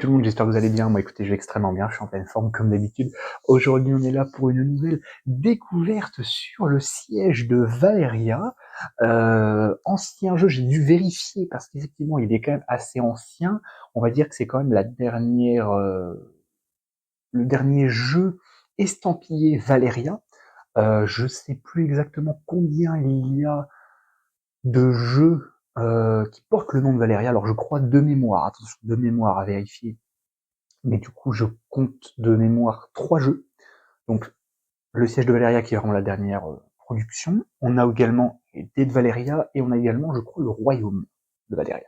tout le monde, j'espère que vous allez bien. Moi, écoutez, je vais extrêmement bien, je suis en pleine forme comme d'habitude. Aujourd'hui, on est là pour une nouvelle découverte sur le siège de Valeria. Ancien jeu, j'ai dû vérifier parce qu'effectivement, il est quand même assez ancien. On va dire que c'est quand même la dernière, le dernier jeu estampillé Valeria. Je sais plus exactement combien il y a de jeux qui portent le nom de Valeria. Alors, je crois de mémoire, attention, de mémoire à vérifier. Mais du coup, je compte de mémoire 3 jeux. Donc, le siège de Valeria qui est vraiment la dernière production. On a également les dés de Valeria et on a également, je crois, le royaume de Valeria.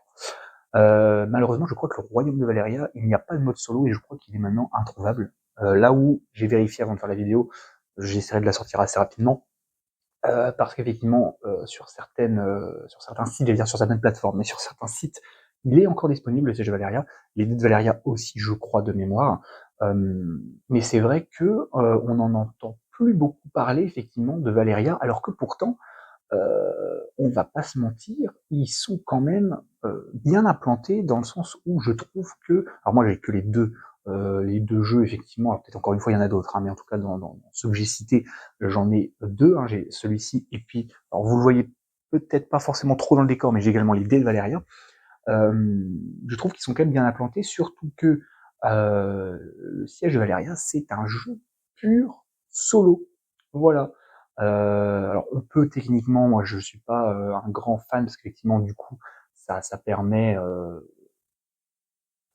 Malheureusement, je crois que le royaume de Valeria, il n'y a pas de mode solo et je crois qu'il est maintenant introuvable. Là où j'ai vérifié avant de faire la vidéo, j'essaierai de la sortir assez rapidement. Parce qu'effectivement, sur certains sites, j'allais dire sur certaines plateformes, mais sur certains sites, il est encore disponible, le siège de Valeria. Les dés de Valeria aussi, je crois, de mémoire. Mais c'est vrai que on n'en entend plus beaucoup parler, effectivement, de Valeria, alors que pourtant, on va pas se mentir, ils sont quand même bien implantés dans le sens où je trouve que, alors moi j'ai que les deux jeux effectivement, alors peut-être encore une fois il y en a d'autres, hein, mais en tout cas dans ceux que j'ai cités, j'en ai deux, hein, j'ai celui-ci et puis, alors vous le voyez peut-être pas forcément trop dans le décor, mais j'ai également les dés de Valeria. Je trouve qu'ils sont quand même bien implantés, surtout que le siège de Valeria c'est un jeu pur solo, voilà. Alors on peut techniquement, moi je suis pas un grand fan parce qu'effectivement du coup ça permet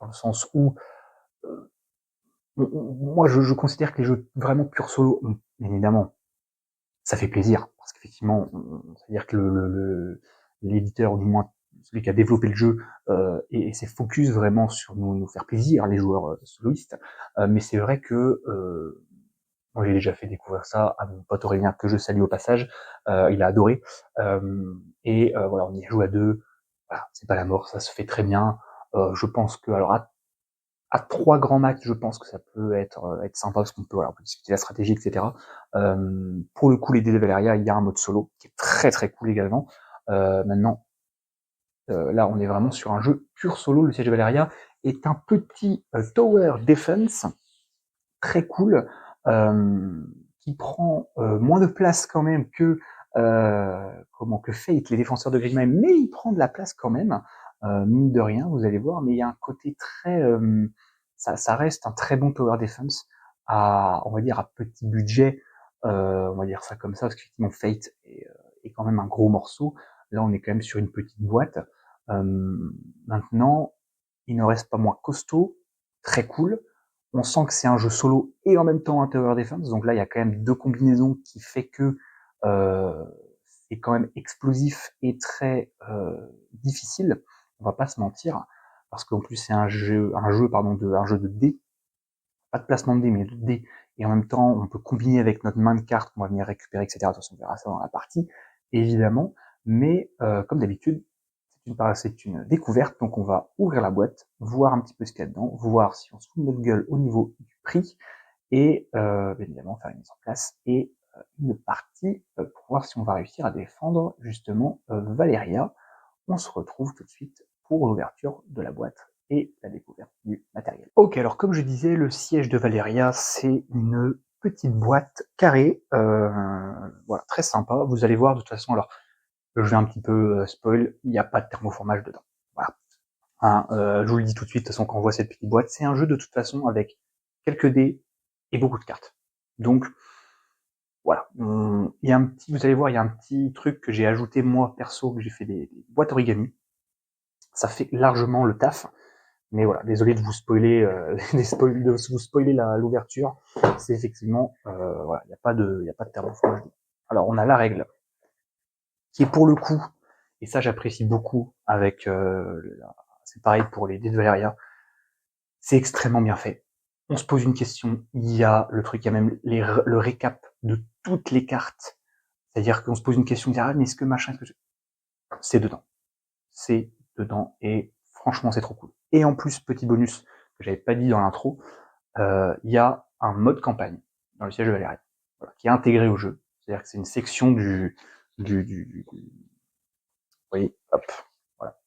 dans le sens où euh, moi je considère que les jeux vraiment pur solo, bien évidemment, ça fait plaisir parce qu'effectivement, c'est-à-dire que l'éditeur ou du moins celui qui a développé le jeu et s'est focus vraiment sur nous faire plaisir, les joueurs soloistes. Mais c'est vrai que moi, j'ai déjà fait découvrir ça à mon pote Aurélien, que je salue au passage. Il a adoré. Voilà, on y a joué à deux. Voilà, c'est pas la mort, ça se fait très bien. Je pense que, alors, à 3 grands max, je pense que ça peut être sympa parce qu'on peut, voilà, on peut discuter la stratégie, etc. Pour le coup, les dés de Valeria, il y a un mode solo qui est très très cool également. Maintenant, là, on est vraiment sur un jeu pur solo. Le siège de Valeria est un petit tower defense très cool, qui prend moins de place quand même que que Fate, les défenseurs de Grigmay, mais il prend de la place quand même, mine de rien, vous allez voir, mais il y a un côté très ça reste un très bon tower defense à, on va dire, à petit budget, on va dire ça comme ça, parce qu'effectivement Fate est quand même un gros morceau. Là, on est quand même sur une petite boîte. Maintenant, il ne reste pas moins costaud, très cool. On sent que c'est un jeu solo et en même temps un tower defense. Donc là, il y a quand même deux combinaisons qui fait que euh, c'est quand même explosif et très difficile. On va pas se mentir, parce qu'en plus c'est un jeu de dés, pas de placement de dés, mais de dés. Et en même temps, on peut combiner avec notre main de cartes qu'on va venir récupérer, etc. De toute façon, on verra ça dans la partie, évidemment. Mais comme d'habitude, c'est une découverte, donc on va ouvrir la boîte, voir un petit peu ce qu'il y a dedans, voir si on se fout de notre gueule au niveau du prix, et bien évidemment faire une mise en place et une partie pour voir si on va réussir à défendre justement Valeria. On se retrouve tout de suite pour l'ouverture de la boîte et la découverte du matériel. Ok, alors comme je disais, le siège de Valeria, c'est une petite boîte carrée, voilà, très sympa. Vous allez voir de toute façon, alors je vais un petit peu spoil, il n'y a pas de thermoformage dedans. Voilà. Hein, je vous le dis tout de suite, de toute façon, quand on voit cette petite boîte, c'est un jeu de toute façon avec quelques dés et beaucoup de cartes. Donc, voilà. Il y a un petit, vous allez voir, il y a un petit truc que j'ai ajouté moi perso, que j'ai fait des boîtes origami. Ça fait largement le taf. Mais voilà, désolé de vous spoiler, de vous spoiler l'ouverture. C'est effectivement, voilà, il y a pas de thermoformage. Alors, on a la règle, qui est pour le coup, et ça j'apprécie beaucoup avec, c'est pareil pour les dés de Valeria, c'est extrêmement bien fait. On se pose une question, il y a le truc, il y a même le récap de toutes les cartes. C'est-à-dire qu'on se pose une question, on dit, ah, mais est-ce que machin, est-ce que c'est dedans. C'est dedans, et franchement, c'est trop cool. Et en plus, petit bonus que j'avais pas dit dans l'intro, il y a un mode campagne dans le siège de Valérie, voilà, qui est intégré au jeu. C'est-à-dire que c'est une section vous voyez, hop, voilà,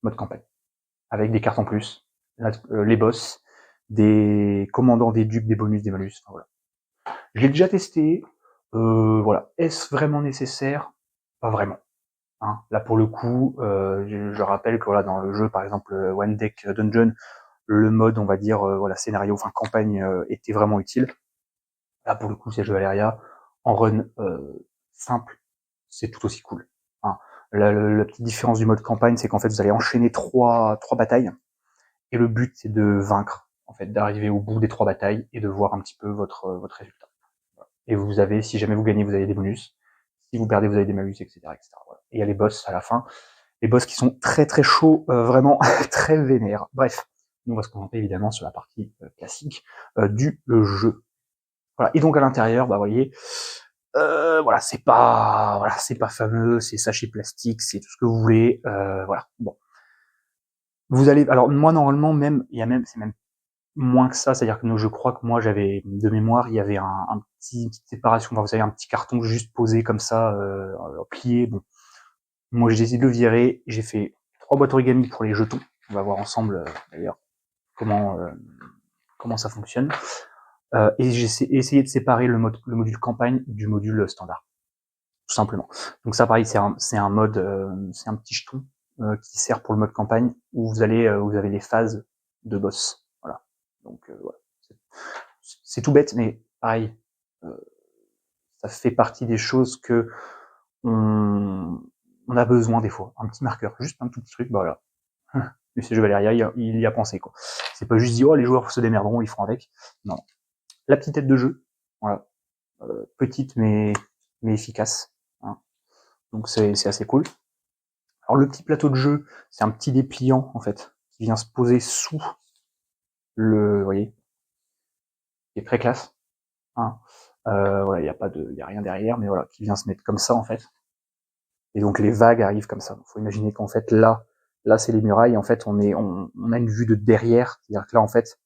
mode campagne, avec des cartes en plus. les boss, des commandants, des ducs, des bonus, des malus, enfin, voilà. Je l'ai déjà testé, voilà. Est-ce vraiment nécessaire? Pas vraiment. Hein. Là pour le coup, je rappelle que voilà, dans le jeu par exemple One Deck Dungeon, le mode on va dire voilà scénario, enfin campagne était vraiment utile. Là pour le coup c'est jeu Valeria en run simple, c'est tout aussi cool. Hein. La petite différence du mode campagne, c'est qu'en fait vous allez enchaîner trois batailles et le but c'est de vaincre, en fait, d'arriver au bout des 3 batailles et de voir un petit peu votre résultat. Et vous avez, si jamais vous gagnez, vous avez des bonus. Si vous perdez, vous avez des malus, etc., etc. Voilà. Et il y a les boss à la fin. Les boss qui sont très très chauds, vraiment très vénères. Bref, nous on va se concentrer évidemment sur la partie classique du jeu. Voilà. Et donc à l'intérieur, bah vous voyez, voilà, c'est pas fameux, c'est sachet plastique, c'est tout ce que vous voulez, voilà. Bon, vous allez, alors moi normalement même, il y a même, c'est même moins que ça, c'est-à-dire que je crois que moi j'avais de mémoire, il y avait un petit, une petite séparation, enfin, vous savez, un petit carton juste posé comme ça, plié. Bon, moi j'ai décidé de le virer, j'ai fait 3 boîtes origami pour les jetons. On va voir ensemble d'ailleurs comment comment ça fonctionne. Et j'ai essayé de séparer le module campagne du module standard, tout simplement. Donc ça pareil, c'est un mode, c'est un petit jeton qui sert pour le mode campagne où vous allez, vous avez les phases de boss. Voilà. Donc voilà. C'est tout bête, mais pareil, euh, ça fait partie des choses que on a besoin des fois. Un petit marqueur, juste un tout petit truc, bah voilà. Monsieur Jeu Valeria, il y a pensé, quoi. C'est pas juste dit, oh, les joueurs se démerderont, ils feront avec. Non. La petite tête de jeu, voilà. Petite, mais efficace. Hein. Donc c'est assez cool. Alors le petit plateau de jeu, c'est un petit dépliant, en fait, qui vient se poser sous vous voyez, qui est très classe. Hein. Voilà, il y a rien derrière, mais voilà, qui vient se mettre comme ça, en fait. Et donc les vagues arrivent comme ça. Il faut imaginer qu'en fait là c'est les murailles. En fait, on a une vue de derrière. C'est-à-dire que là, en fait,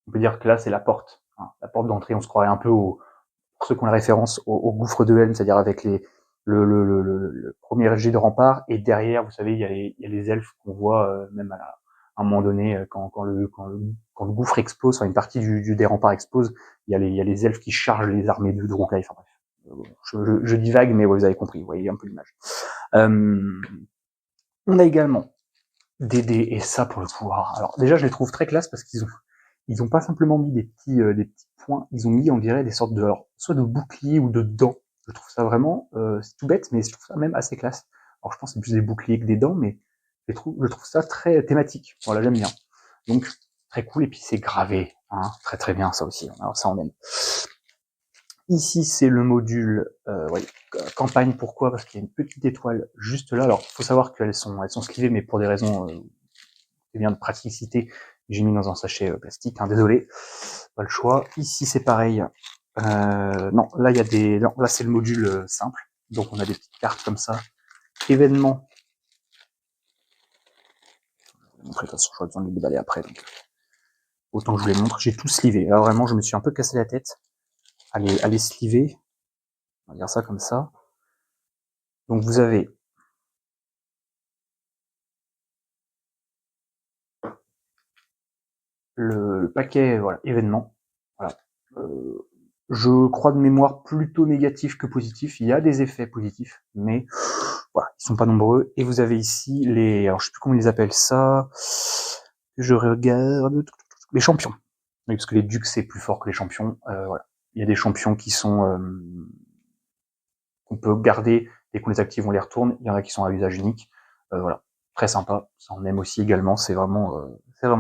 on peut dire que là c'est la porte, hein, la porte d'entrée. On se croirait un peu pour ceux qui ont la référence au gouffre de Helm, c'est-à-dire avec le premier jet de rempart. Et derrière, vous savez, il y a les elfes qu'on voit même à un moment donné quand le gouffre explose, enfin une partie des remparts explose. Il y a les elfes qui chargent les armées de Droncaille. Enfin bref. Je divague, mais ouais, vous avez compris, vous voyez un peu l'image. On a également des dés, et ça pour le coup, alors déjà je les trouve très classe parce ils ont pas simplement mis des petits points, ils ont mis on dirait des sortes de, alors, soit de boucliers ou de dents. Je trouve ça vraiment, c'est tout bête, mais je trouve ça même assez classe. Alors je pense que c'est plus des boucliers que des dents, mais je trouve ça très thématique. Voilà, j'aime bien. Donc très cool, et puis c'est gravé, hein, très très bien ça aussi. Alors ça on aime. Ici, c'est le module ouais, campagne. Pourquoi? Parce qu'il y a une petite étoile juste là. Alors, il faut savoir qu'elles sont slivées, mais pour des raisons bien de praticité, j'ai mis dans un sachet plastique. Hein, désolé, pas le choix. Ici, c'est pareil. Non, là, il y a des. Non, là, c'est le module simple. Donc, on a des petites cartes comme ça. Événements. Je vais montrer, de toute façon, j'aurai besoin de les déballer après. Donc, autant que je vous les montre. J'ai tout slivé. Alors, vraiment, je me suis un peu cassé la tête à les sliver. On va dire ça comme ça. Donc, vous avez le paquet voilà, événements. Voilà. Je crois de mémoire plutôt négatif que positif. Il y a des effets positifs, mais voilà, ils sont pas nombreux. Et vous avez ici alors je sais plus comment ils les appellent ça. Je regarde les champions. Oui, parce que les ducs c'est plus fort que les champions. Voilà. Il y a des champions qui sont qu'on peut garder dès qu'on les active, on les retourne. Il y en a qui sont à usage unique. Voilà, très sympa. Ça on aime aussi également. C'est vraiment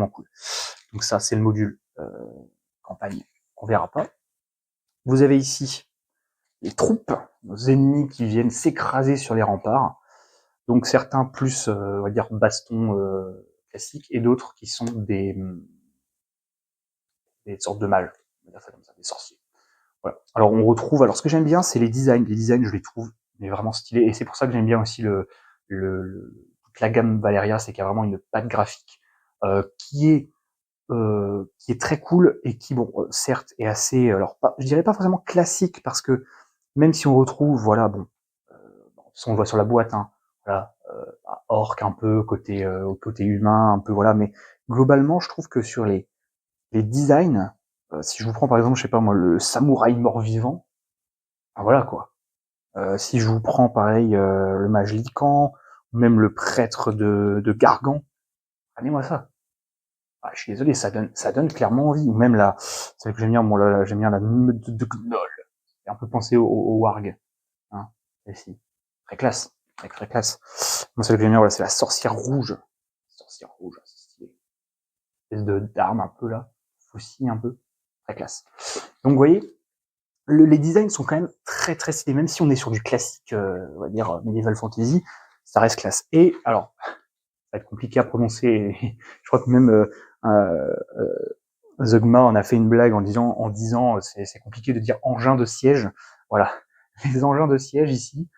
cool. Donc ça, c'est le module campagne qu'on verra pas. Vous avez ici les troupes, nos ennemis qui viennent s'écraser sur les remparts. Donc certains plus, on va dire, baston classiques, et d'autres qui sont des sortes de mâles, on va dire ça comme ça, des sorciers. Voilà. Alors on retrouve, alors ce que j'aime bien, c'est les designs. Les designs, je les trouve mais vraiment stylés, et c'est pour ça que j'aime bien aussi toute la gamme Valeria, c'est qu'il y a vraiment une patte graphique qui est très cool et qui, bon, certes, est assez, alors pas, je dirais pas forcément classique, parce que même si on retrouve, voilà, bon, ça on le voit sur la boîte, hein, voilà, orc un peu côté côté humain, un peu voilà, mais globalement, je trouve que sur les designs, si je vous prends par exemple, je sais pas moi, le samouraï mort-vivant, ah voilà quoi. Si je vous prends pareil le mage Lycan, ou même le prêtre de Gargan, prenez-moi ça. Ah, je suis désolé, ça donne clairement envie. Ou même la, c'est vrai que j'aime bien, moi, j'aime bien la meute de Gnoll. Et un peu penser au Warg, hein, ici. Très classe, très classe. Moi, c'est que j'aime bien, voilà, c'est la sorcière rouge. Sorcière rouge, c'est stylé. Espèce d'arme un peu là, faucille un peu, très classe. Donc, vous voyez, les designs sont quand même très stylés, même si on est sur du classique, on va dire medieval fantasy, ça reste classe. Et alors, ça va être compliqué à prononcer. Je crois que même euh, Zogma en a fait une blague en disant c'est compliqué de dire engin de siège. Voilà, les engins de siège ici,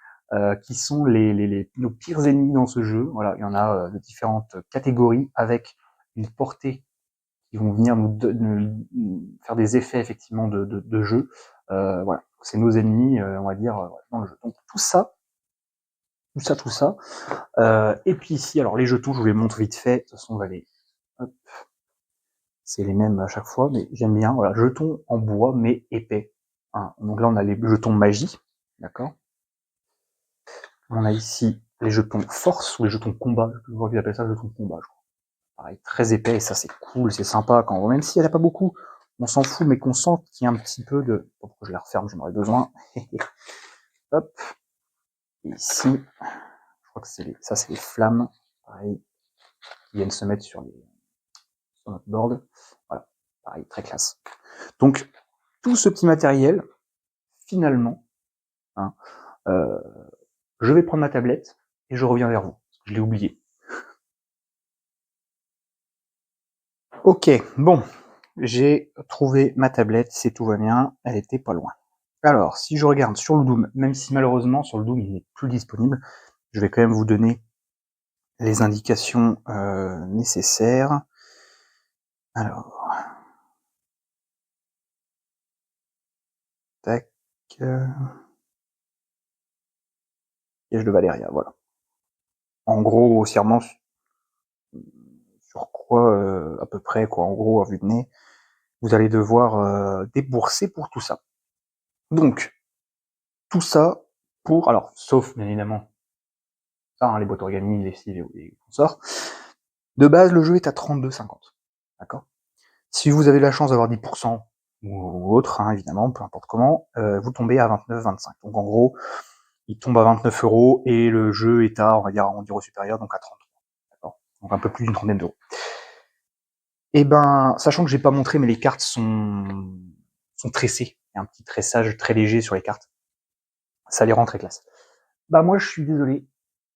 qui sont nos pires ennemis dans ce jeu. Voilà, il y en a de différentes catégories avec une portée qui vont venir nous faire des effets effectivement de jeu. Voilà, c'est nos ennemis, on va dire, dans le jeu. Donc tout ça. Et puis ici, alors les jetons, je vous les montre vite fait. De toute façon, on va les, hop, c'est les mêmes à chaque fois, mais j'aime bien. Voilà, jetons en bois, mais épais. Hein. Donc là, on a les jetons magie, d'accord. On a ici les jetons force ou les jetons combat. Je vois qu'ils appellent ça jetons combat, je crois. Pareil, très épais, et ça c'est cool, c'est sympa quand même si elle a pas beaucoup, on s'en fout, mais qu'on sent qu'il y a un petit peu de. Pourquoi je la referme, j'en aurais besoin. Hop. Et ici, je crois que ça c'est les flammes, pareil, qui viennent se mettre sur notre board. Voilà, pareil, très classe. Donc tout ce petit matériel, finalement, hein, euh, je vais prendre ma tablette et je reviens vers vous. Je l'ai oublié. Ok, bon, j'ai trouvé ma tablette, c'est tout va bien, elle était pas loin. Alors, si je regarde sur le Doom, même si malheureusement sur le Doom il n'est plus disponible, je vais quand même vous donner les indications nécessaires. Alors, tac, piège de Valéria, voilà. En gros, grossièrement, sur quoi à peu près, quoi, en gros, à vue de nez, vous allez devoir débourser pour tout ça. Donc, tout ça pour, alors, sauf bien évidemment, ça, hein, les boîtes organiques, les cils et les consorts. De base, le jeu est à 32,50. D'accord. Si vous avez la chance d'avoir 10% ou autre, hein, évidemment, peu importe comment, vous tombez à 29,25. Donc en gros, il tombe à 29 euros et le jeu est à, on va dire, en euro supérieur, donc à 30. D'accord. Donc un peu plus d'une trentaine d'euros. Et ben, sachant que j'ai pas montré, mais les cartes sont tressées. Il y a un petit tressage très léger sur les cartes. Ça les rend très classe. Bah moi, je suis désolé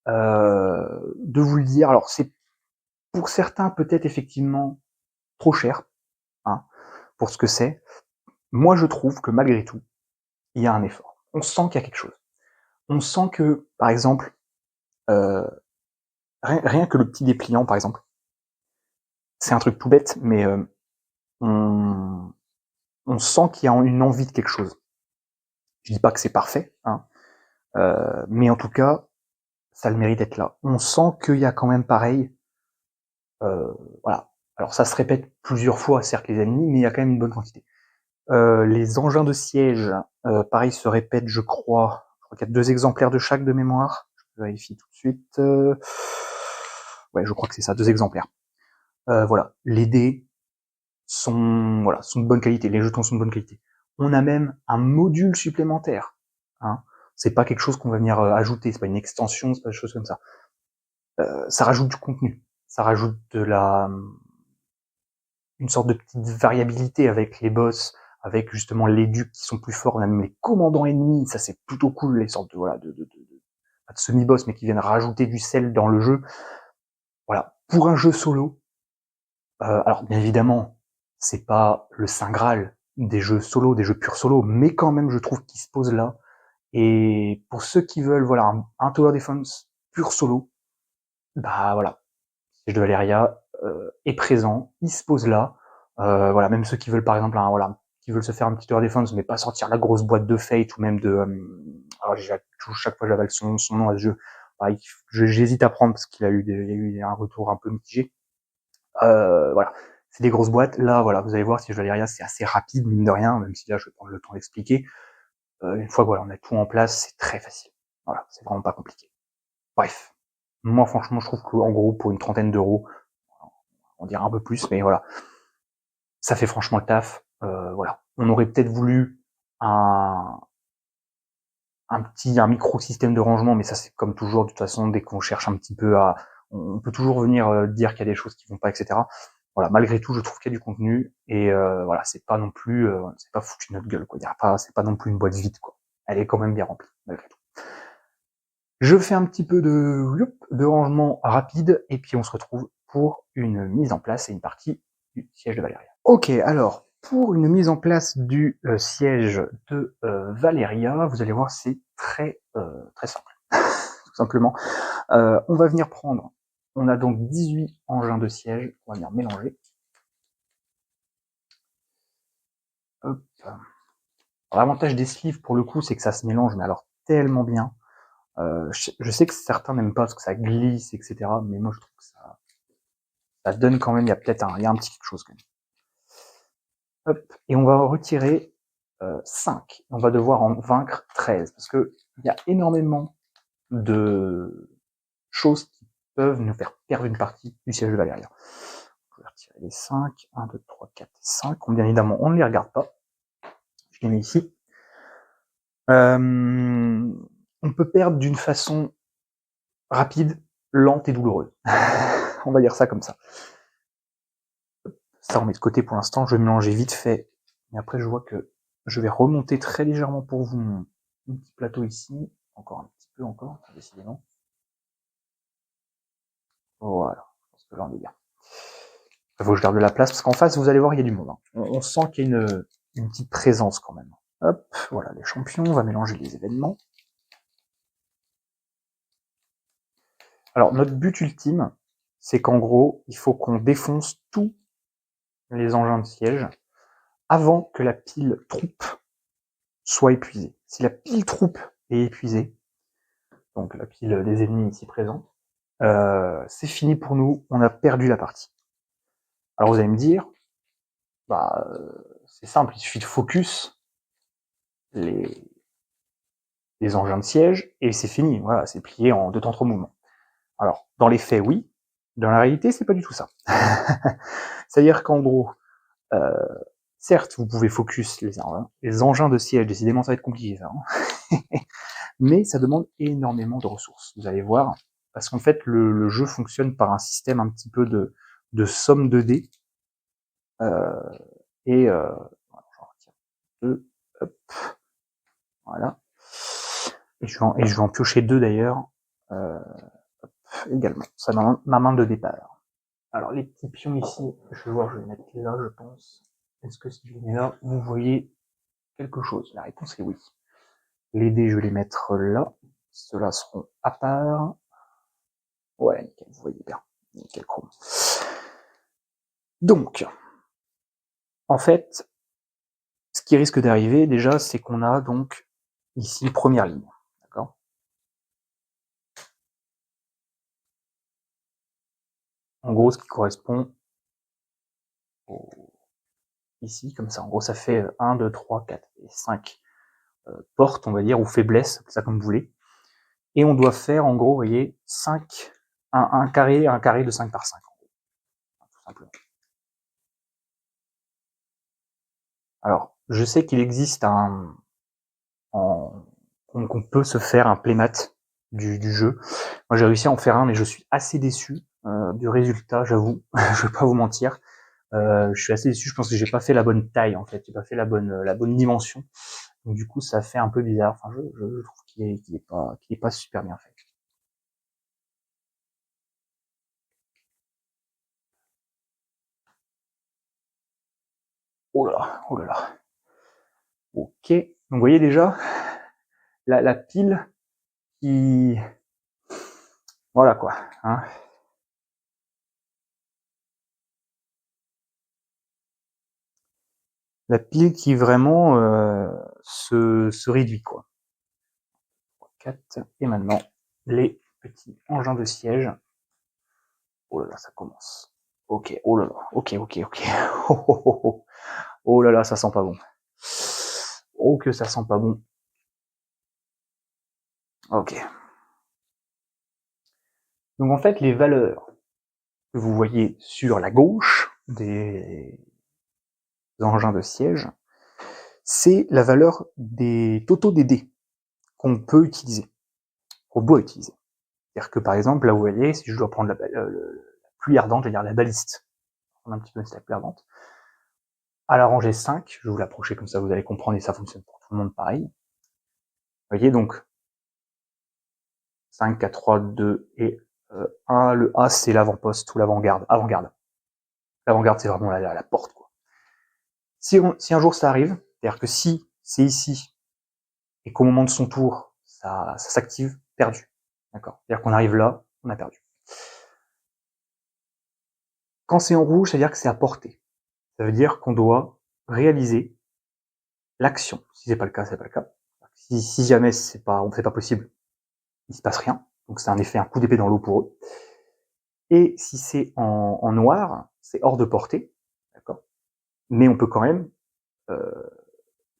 de vous le dire. Alors c'est pour certains peut-être effectivement trop cher, hein, pour ce que c'est. Moi, je trouve que malgré tout, il y a un effort. On sent qu'il y a quelque chose. On sent que, par exemple, euh, rien que le petit dépliant, par exemple, c'est un truc tout bête, mais on, on sent qu'il y a une envie de quelque chose. Je dis pas que c'est parfait, hein, mais en tout cas, ça a le mérite d'être là. On sent qu'il y a quand même pareil, voilà. Alors ça se répète plusieurs fois, certes les amis, mais il y a quand même une bonne quantité. Les engins de siège, pareil, se répètent, je crois. Je crois qu'il y a 2 exemplaires de chaque de mémoire. Je vérifie tout de suite. Ouais, je crois que c'est ça, 2 exemplaires. Voilà, les dés sont de bonne qualité, les jetons sont de bonne qualité. On a même un module supplémentaire. Hein. C'est pas quelque chose qu'on va venir ajouter, c'est pas une extension, c'est pas des choses comme ça. Ça rajoute du contenu, ça rajoute une sorte de petite variabilité avec les boss, avec justement les ducs qui sont plus forts, on a même les commandants ennemis, ça c'est plutôt cool, les sortes de, voilà, pas de semi-boss, mais qui viennent rajouter du sel dans le jeu. Voilà. Pour un jeu solo, alors bien évidemment, c'est pas le Saint Graal des jeux solo, des jeux purs solo, mais quand même je trouve qu'il se pose là. Et pour ceux qui veulent voilà un Tower Defense pur solo, bah voilà, Siege de Valeria est présent, il se pose là. Voilà, même ceux qui veulent par exemple voilà, qui veulent se faire un petit Tower Defense, mais pas sortir la grosse boîte de Fate ou même de alors chaque fois j'avale son nom à ce jeu. J'hésite à prendre parce qu'il y a eu un retour un peu mitigé. Voilà, c'est des grosses boîtes. Là, voilà, vous allez voir, Siège Valeria, c'est assez rapide, mine de rien, même si là, je vais prendre le temps d'expliquer. Une fois que voilà, on a tout en place, c'est très facile. Voilà, c'est vraiment pas compliqué. Bref, moi, franchement, je trouve qu'en gros, pour une trentaine d'euros, on dirait un peu plus, mais voilà, ça fait franchement le taf. Voilà, on aurait peut-être voulu un, un micro-système de rangement, mais ça, c'est comme toujours, de toute façon, dès qu'on cherche un petit peu à, on peut toujours venir dire qu'il y a des choses qui vont pas, etc. Voilà, malgré tout, je trouve qu'il y a du contenu, et voilà, c'est pas non plus, c'est pas foutu notre gueule, quoi. C'est pas non plus une boîte vide, quoi. Elle est quand même bien remplie, malgré tout. Je fais un petit peu de rangement rapide, et puis on se retrouve pour une mise en place et une partie du siège de Valéria. Ok, alors, pour une mise en place du siège de Valéria, vous allez voir, c'est très simple, tout simplement. On va venir prendre, on a donc 18 engins de siège, on va venir mélanger. Hop. L'avantage des sleeves, pour le coup, c'est que ça se mélange, mais alors tellement bien. Je sais que certains n'aiment pas parce que ça glisse, etc. Mais moi, je trouve que ça donne quand même, il y a peut-être il y a un petit quelque chose quand même. Hop. Et on va retirer 5. On va devoir en vaincre 13 parce que il y a énormément de choses qui peuvent nous faire perdre une partie du siège de Valéria. Je vais retirer les 5. 1, 2, 3, 4, 5. Bien évidemment, on ne les regarde pas. Je les mets ici. On peut perdre d'une façon rapide, lente et douloureuse. On va dire ça comme ça. Ça, on met de côté pour l'instant. Je vais mélanger vite fait. Et après, je vois que je vais remonter très légèrement pour vous mon petit plateau ici. Encore un petit peu, encore, décidément. Voilà. Je pense que là, on est bien. Il faut que je garde de la place parce qu'en face, vous allez voir, il y a du monde. Hein. On sent qu'il y a une petite présence quand même. Hop, voilà les champions. On va mélanger les événements. Alors, notre but ultime, c'est qu'en gros, il faut qu'on défonce tous les engins de siège avant que la pile troupe soit épuisée. Si la pile troupe est épuisée, donc la pile des ennemis ici présents, c'est fini pour nous, on a perdu la partie. Alors vous allez me dire, bah, c'est simple, il suffit de focus les engins de siège et c'est fini, voilà, c'est plié en 2 temps 3 mouvements. Alors, dans les faits, oui, dans la réalité, c'est pas du tout ça. C'est-à-dire qu'en gros, certes, vous pouvez focus les engins de siège, décidément ça va être compliqué ça, hein. Mais ça demande énormément de ressources, vous allez voir, parce qu'en fait, le jeu fonctionne par un système un petit peu de somme de dés, et j'en retire 2, hop, voilà. Et je vais en piocher 2 d'ailleurs, également. Ça ma main de départ. Alors les petits pions ici, je vais voir, je vais les mettre là, je pense. Est-ce que si je les mets là, vous voyez quelque chose? La réponse est oui. Les dés, je vais les mettre là. Ceux-là seront à part. Ouais, nickel, vous voyez bien. Nickel chrome. Donc, en fait, ce qui risque d'arriver déjà, c'est qu'on a donc ici première ligne. D'accord? En gros, ce qui correspond au, ici, comme ça. En gros, ça fait 1, 2, 3, 4 et 5 portes, on va dire, ou faiblesses, ça comme vous voulez. Et on doit faire, en gros, vous voyez, 5, un carré de 5 par 5, en gros, tout simplement. Alors, je sais qu'il existe qu'on peut se faire un playmat du jeu. Moi, j'ai réussi à en faire un, mais je suis assez déçu du résultat, j'avoue. Je vais pas vous mentir. Je suis assez déçu. Je pense que j'ai pas fait la bonne taille, en fait. J'ai pas fait la bonne dimension. Donc, du coup, ça fait un peu bizarre. Enfin, je trouve qu'il est pas super bien fait. Oh là là, oh là là. Ok. Donc, vous voyez déjà la pile qui, voilà quoi. Hein. La pile qui vraiment se réduit quoi. 4. Et maintenant les petits engins de siège. Oh là là, ça commence. Ok, oh là là, ok. Oh, oh, oh, oh. Oh là là, ça sent pas bon. Oh que ça sent pas bon. Ok. Donc en fait, les valeurs que vous voyez sur la gauche des engins de siège, c'est la valeur des totaux des dés qu'on peut utiliser, qu'on doit utiliser. C'est-à-dire que par exemple, là vous voyez, si je dois prendre la pluie ardente, je vais dire la baliste, on a un petit peu la pluie ardente, à la rangée 5, je vais vous l'approcher comme ça vous allez comprendre et ça fonctionne pour tout le monde pareil. Vous voyez donc 5, 4, 3, 2 et 1, le A c'est l'avant-poste ou l'avant-garde, avant-garde. L'avant-garde c'est vraiment la porte quoi. Si un jour ça arrive, c'est-à-dire que si c'est ici et qu'au moment de son tour ça s'active, perdu. D'accord. C'est-à-dire qu'on arrive là, on a perdu. Quand c'est en rouge, c'est-à-dire que c'est à portée. Ça veut dire qu'on doit réaliser l'action. Si c'est pas le cas, c'est pas le cas. Si jamais c'est pas possible, il se passe rien. Donc c'est un effet, un coup d'épée dans l'eau pour eux. Et si c'est en noir, c'est hors de portée, d'accord. Mais on peut quand même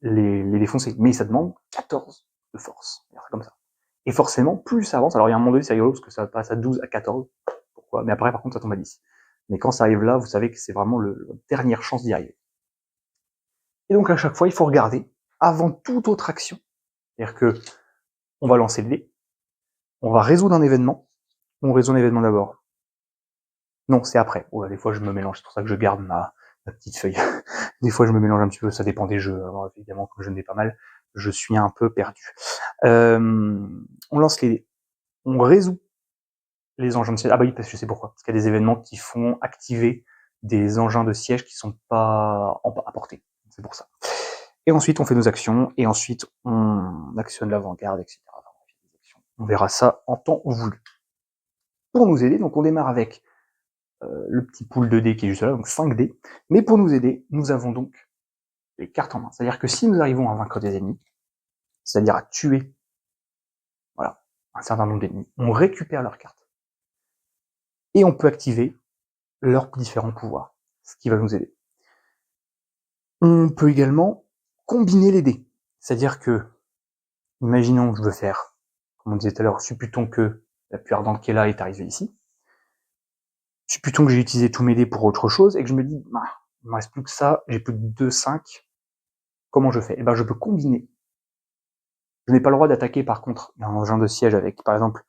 les défoncer. Mais ça demande 14 de force. C'est comme ça. Et forcément, plus ça avance, alors il y a un moment donné, c'est rigolo parce que ça passe à 12, à 14. Pourquoi? Mais après, par contre, ça tombe à 10. Mais quand ça arrive là, vous savez que c'est vraiment la dernière chance d'y arriver. Et donc à chaque fois, il faut regarder avant toute autre action. C'est-à-dire que on va lancer le dé, on va résoudre un événement, on résout un événement d'abord. Non, c'est après. Oh là, des fois je me mélange, c'est pour ça que je garde ma petite feuille. Des fois je me mélange un petit peu, ça dépend des jeux. Alors évidemment, comme je n'ai pas mal, je suis un peu perdu. On lance les dés, on résout les engins de siège. Ah bah oui, parce que je sais pourquoi. Parce qu'il y a des événements qui font activer des engins de siège qui sont pas à portée. C'est pour ça. Et ensuite, on fait nos actions, et ensuite, on actionne l'avant-garde, etc. On verra ça en temps voulu. Pour nous aider, donc on démarre avec le petit pool de dés qui est juste là, donc 5 dés. Mais pour nous aider, nous avons donc les cartes en main. C'est-à-dire que si nous arrivons à vaincre des ennemis, c'est-à-dire à tuer voilà, un certain nombre d'ennemis, on récupère leurs cartes. Et on peut activer leurs différents pouvoirs, ce qui va nous aider. On peut également combiner les dés. C'est-à-dire que, imaginons que je veux faire, comme on disait tout à l'heure, supputons que la pluie ardente qui est là est arrivée ici. Supputons que j'ai utilisé tous mes dés pour autre chose et que je me dis, bah, il me reste plus que ça, j'ai plus que 2, 5. Comment je fais? Eh ben, je peux combiner. Je n'ai pas le droit d'attaquer, par contre, un engin de siège avec, par exemple,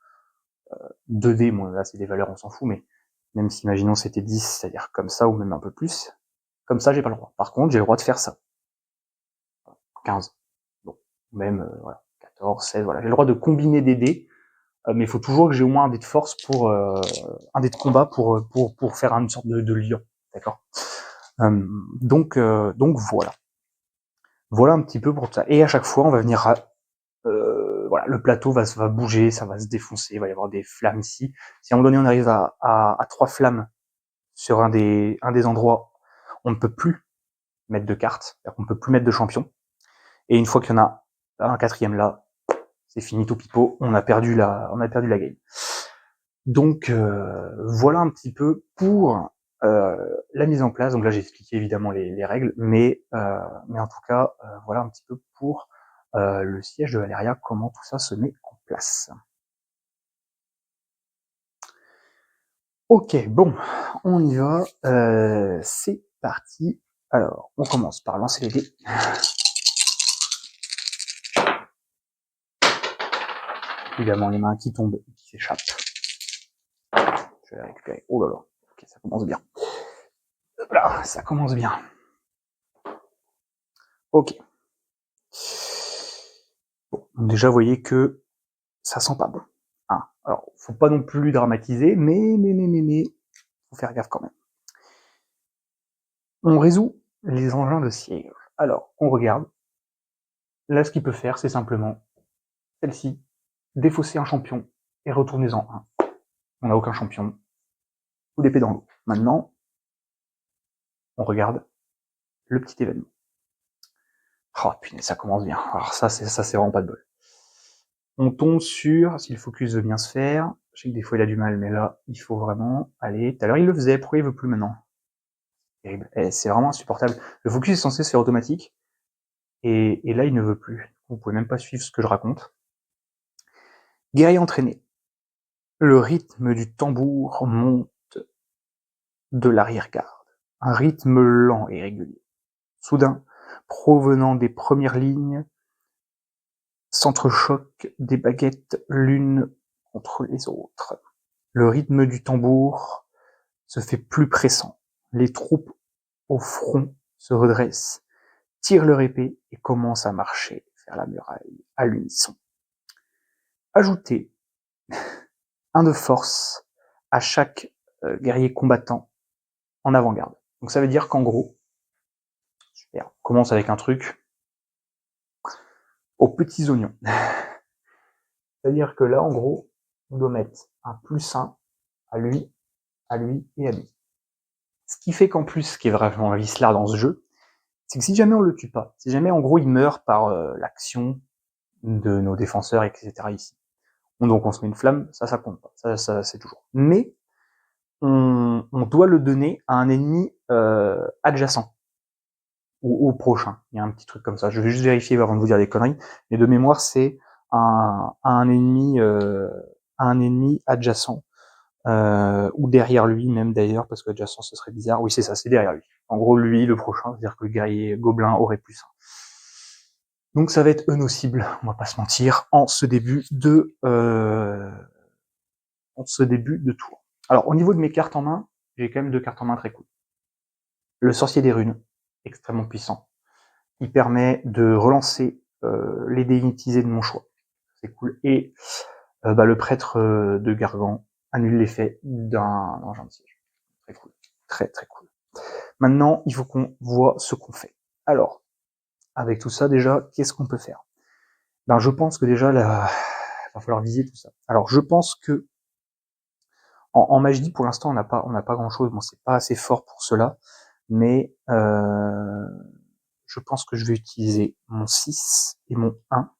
2 dés. Bon, là, c'est des valeurs, on s'en fout, mais même si, imaginons, c'était 10, c'est-à-dire comme ça, ou même un peu plus. Comme ça, j'ai pas le droit. Par contre, j'ai le droit de faire ça. 15. Bon. Même, voilà. 14, 16, voilà. J'ai le droit de combiner des dés, mais il faut toujours que j'ai au moins un dé de force pour, un dé de combat pour faire une sorte de lion. D'accord? Donc voilà. Voilà un petit peu pour ça. Et à chaque fois, on va venir voilà, le plateau va bouger, ça va se défoncer, il va y avoir des flammes ici. Si à un moment donné on arrive à 3 flammes sur un des endroits, on ne peut plus mettre de cartes, on ne peut plus mettre de champion. Et une fois qu'il y en a un quatrième là, c'est fini tout pipeau, on a perdu la game. Donc voilà un petit peu pour la mise en place. Donc là j'ai expliqué évidemment les règles, mais en tout cas voilà un petit peu pour le siège de Valéria, comment tout ça se met en place. Ok, bon, on y va, c'est parti. Alors, on commence par lancer les dés. Évidemment, il y en a un qui tombe et qui s'échappe. Je vais la récupérer. Oh là là, ok, ça commence bien. Hop là, ça commence bien. Ok. Bon, déjà, vous voyez que ça sent pas bon. Hein. Alors, faut pas non plus dramatiser, mais, faut faire gaffe quand même. On résout les engins de siège. Alors, on regarde. Là, ce qu'il peut faire, c'est simplement celle-ci, défausser un champion et retournez-en un. On n'a aucun champion. Coup d'épée dans l'eau. Maintenant, on regarde le petit événement. Oh punaise, ça commence bien. Alors ça c'est vraiment pas de bol. On tombe sur, si le focus veut bien se faire, Je sais que des fois il a du mal, mais là, il faut vraiment aller. Tout à l'heure, il le faisait, pourquoi il veut plus maintenant? Terrible. C'est vraiment insupportable. Le focus est censé se faire automatique, et là, il ne veut plus. Vous pouvez même pas suivre ce que je raconte. Guerrier entraîné. Le rythme du tambour monte de l'arrière-garde. Un rythme lent et régulier. Soudain, provenant des premières lignes, s'entrechoquent des baguettes l'une contre les autres. Le rythme du tambour se fait plus pressant. Les troupes au front se redressent, tirent leur épée et commencent à marcher vers la muraille à l'unisson. Ajoutez un de force à chaque guerrier combattant en avant-garde. Donc ça veut dire qu'en gros, super, on commence avec un truc aux petits oignons. C'est-à-dire que là, en gros, on doit mettre un +1 à lui, à lui et à lui. Ce qui fait qu'en plus, ce qui est vraiment vicelard dans ce jeu, c'est que si jamais on le tue pas, si jamais en gros il meurt par l'action de nos défenseurs, etc. ici, donc on se met une flamme, ça compte pas, ça c'est toujours. Mais on doit le donner à un ennemi adjacent ou au prochain. Il y a un petit truc comme ça. Je vais juste vérifier avant de vous dire des conneries. Mais de mémoire, c'est un ennemi adjacent ou derrière lui même d'ailleurs, parce que adjacent ce serait bizarre. Oui, c'est ça, c'est derrière lui. En gros, lui, le prochain, c'est-à-dire que le guerrier gobelin aurait plus. Donc ça va être eux nos cibles, on va pas se mentir, en ce début de tour. Alors au niveau de mes cartes en main, j'ai quand même 2 cartes en main très cool. Le sorcier des runes, extrêmement puissant. Il permet de relancer les dés inutilisés de mon choix. C'est cool. Et le prêtre de Gargan annule l'effet d'un engin de siège. Très cool. Très très cool. Maintenant, il faut qu'on voit ce qu'on fait. Alors, avec tout ça déjà, qu'est-ce qu'on peut faire? Je pense que déjà, il va falloir viser tout ça. Alors, je pense que en magie, pour l'instant, on n'a pas grand-chose. Bon, c'est pas assez fort pour cela, mais je pense que je vais utiliser mon 6 et mon 1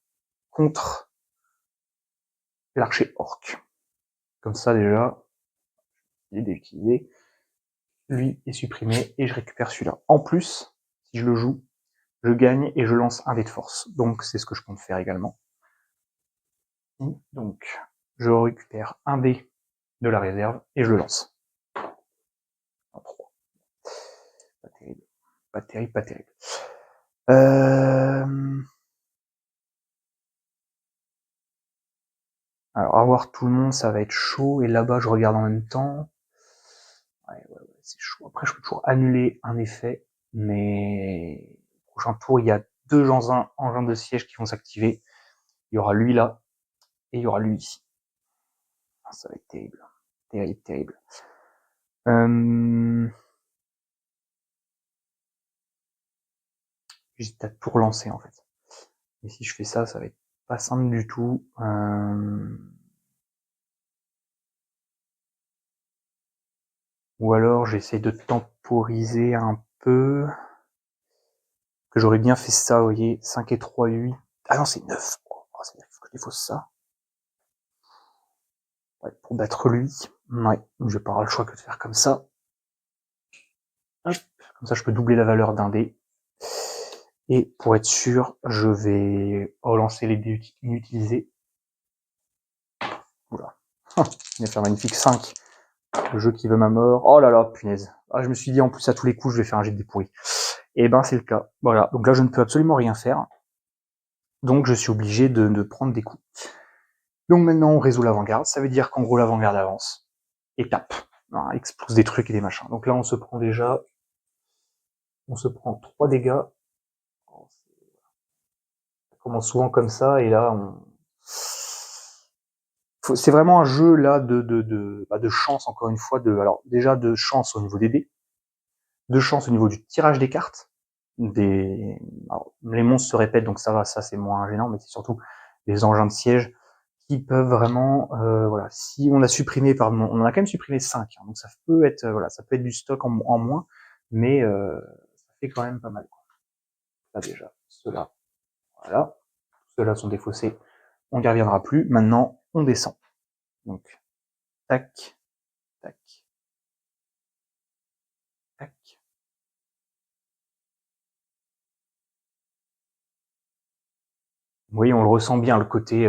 contre l'archer orc. Comme ça, déjà, il est utilisé. Lui est supprimé et je récupère celui-là. En plus, si je le joue, je gagne et je lance un dé de force. Donc, c'est ce que je compte faire également. Donc, je récupère un dé de la réserve et je le lance. En 3. Pas terrible. Pas terrible, pas terrible. Alors, avoir tout le monde, ça va être chaud. Et là-bas, je regarde en même temps. Ouais, c'est chaud. Après, je peux toujours annuler un effet. Mais au prochain tour, il y a 2 engins de siège qui vont s'activer. Il y aura lui là. Et il y aura lui ici. Ça va être terrible. Terrible, terrible. J'hésite à tout relancer, en fait. Et si je fais ça, ça va être pas simple du tout. Ou alors j'essaie de temporiser un peu. Que j'aurais bien fait ça, vous voyez, 5 et 3, 8. Ah non, c'est 9. Oh, ça veut dire qu'il faut que je défausse ça. Ouais, pour battre lui. Ouais, je vais pas avoir le choix que de faire comme ça. Hop, comme ça je peux doubler la valeur d'un dé. Et pour être sûr, je vais relancer les dés inutilisés. Oula. Il va faire magnifique 5. Le jeu qui veut ma mort. Oh là là, punaise. Ah, je me suis dit, en plus, à tous les coups, je vais faire un jet de pourri. Et ben, c'est le cas. Voilà. Donc là, je ne peux absolument rien faire. Donc, je suis obligé de prendre des coups. Donc maintenant, on résout l'avant-garde. Ça veut dire qu'en gros, l'avant-garde avance. Et tape. Hein, explose des trucs et des machins. Donc là, on se prend 3 dégâts. Ça commence souvent comme ça. Et là, c'est vraiment un jeu là de chance, encore une fois. Alors déjà de chance au niveau des dés. De chance au niveau du tirage des cartes. Alors, les monstres se répètent, donc ça va, ça c'est moins gênant, mais c'est surtout les engins de siège qui peuvent vraiment, voilà, si on a supprimé, pardon, on en a quand même supprimé 5, hein, donc ça peut être, voilà, ça peut être du stock en moins, mais ça fait quand même pas mal. Quoi. Là déjà, ceux-là, voilà, ceux-là sont défaussés, on n'y reviendra plus. Maintenant, on descend. Donc Tac, tac, tac. Oui, on le ressent bien, le côté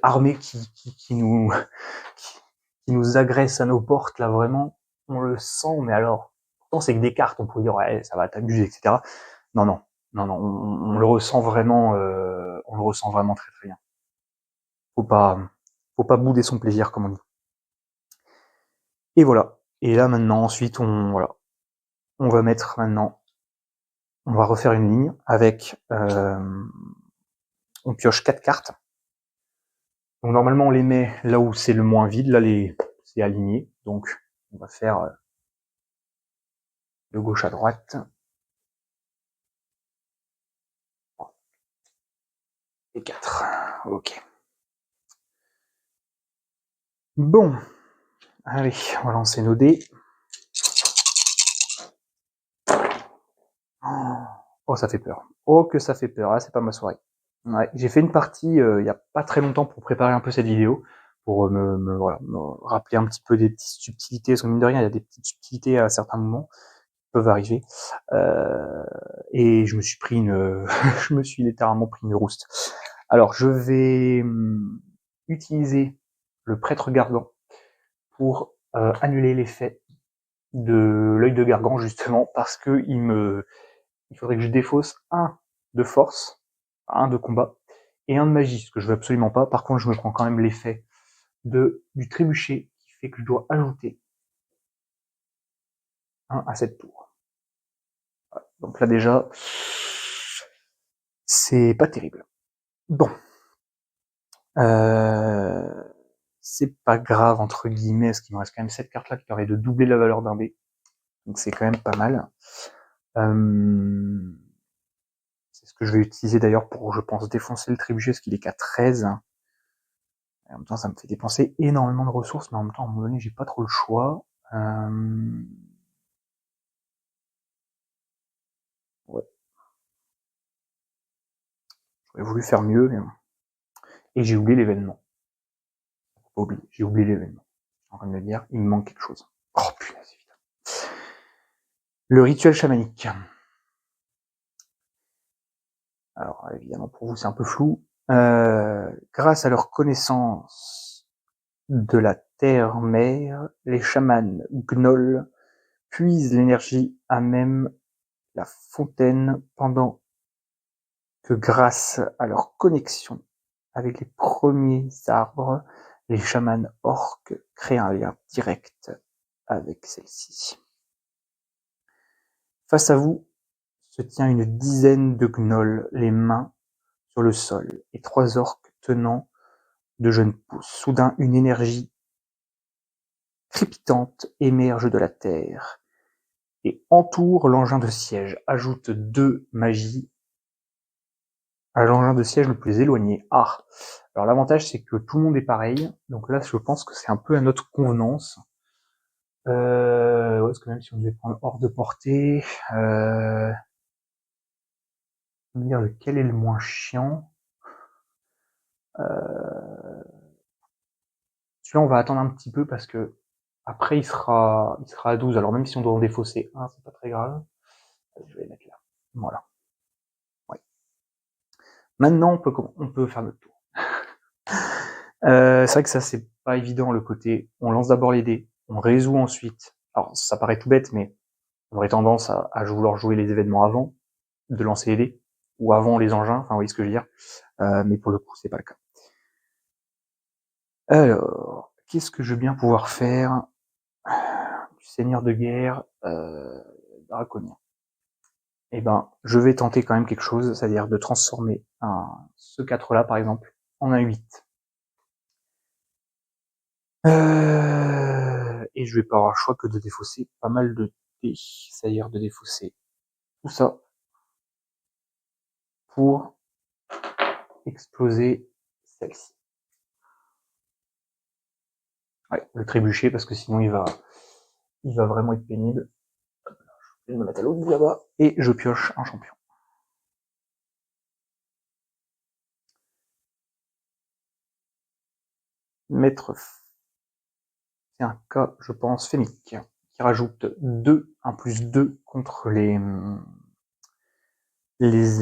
armé qui nous qui nous agresse à nos portes, là, vraiment, on le sent, mais alors, pourtant c'est que des cartes, on pourrait dire ouais, ça va t'abuser, etc. Non, non, non, non, on le ressent vraiment, on le ressent vraiment très très bien. Faut pas, faut pas bouder son plaisir, comme on dit. Et voilà. Et là maintenant, ensuite, voilà, on va mettre maintenant, on va refaire une ligne avec, on pioche 4 cartes. Donc normalement on les met là où c'est le moins vide, là c'est aligné, donc on va faire de gauche à droite. Et 4. Ok. Bon, allez, on va lancer nos dés. Oh, ça fait peur. Oh, que ça fait peur. Ah, c'est pas ma soirée. Ouais, j'ai fait une partie il y a pas très longtemps pour préparer un peu cette vidéo, pour voilà, me rappeler un petit peu des petites subtilités, parce que mine de rien, il y a des petites subtilités à certains moments qui peuvent arriver. Et je me suis pris je me suis littéralement pris une rouste. Alors, je vais utiliser le prêtre Gargan pour annuler l'effet de l'œil de Gargan, justement, parce que il faudrait que je défausse un de force, un de combat, et un de magie, ce que je veux absolument pas. Par contre, je me prends quand même l'effet du trébuchet, qui fait que je dois ajouter un à cette tour. Voilà. Donc là déjà, c'est pas terrible. Bon. C'est pas grave, entre guillemets, parce qu'il me reste quand même cette carte-là qui permet de doubler la valeur d'un dé. Donc c'est quand même pas mal. C'est ce que je vais utiliser d'ailleurs pour, je pense, défoncer le trébuchet, parce qu'il est qu'à 13. Et en même temps, ça me fait dépenser énormément de ressources, mais en même temps, à un moment donné, j'ai pas trop le choix. Ouais. J'aurais voulu faire mieux, mais bon. Et j'ai oublié l'événement. J'ai oublié l'événement. Je suis en train de me dire, il me manque quelque chose. Oh punaise, évidemment. Le rituel chamanique. Alors évidemment pour vous c'est un peu flou. Grâce à leur connaissance de la terre-mère, les chamans gnolls puisent l'énergie à même la fontaine, pendant que grâce à leur connexion avec les premiers arbres, les chamans orques créent un lien direct avec celle-ci. Face à vous se tient une dizaine de gnolls, les mains sur le sol, et 3 orques tenant de jeunes pousses. Soudain, une énergie crépitante émerge de la terre et entoure l'engin de siège. Ajoute 2 magies à l'engin de siège le plus éloigné. Ah, alors l'avantage c'est que tout le monde est pareil, donc là je pense que c'est un peu à notre convenance. Ouais, parce que même si on devait prendre hors de portée, on va dire lequel est le moins chiant. Celui-là, on va attendre un petit peu parce que après il sera à 12. Alors même si on doit en défausser un, c'est pas très grave. Je vais les mettre là. Voilà. Ouais. Maintenant, on peut faire notre tour. C'est vrai que ça, c'est pas évident, le côté, on lance d'abord les dés, on résout ensuite. Alors, ça paraît tout bête, mais on aurait tendance à vouloir jouer les événements avant de lancer les dés, ou avant les engins, enfin, vous voyez ce que je veux dire. Mais pour le coup, c'est pas le cas. Alors, qu'est-ce que je veux bien pouvoir faire? Du seigneur de guerre, draconien. Eh ben, je vais tenter quand même quelque chose, c'est-à-dire de transformer ce 4-là, par exemple, en un 8. Et je vais pas avoir le choix que de défausser pas mal de dés, c'est-à-dire de défausser tout ça pour exploser celle-ci. Ouais, le trébuchet, parce que sinon il va vraiment être pénible. Je vais me mettre à l'autre bout là-bas, et je pioche un champion. Mettre c'est un cas, je pense, Fennec, qui rajoute 2, 1+2 contre les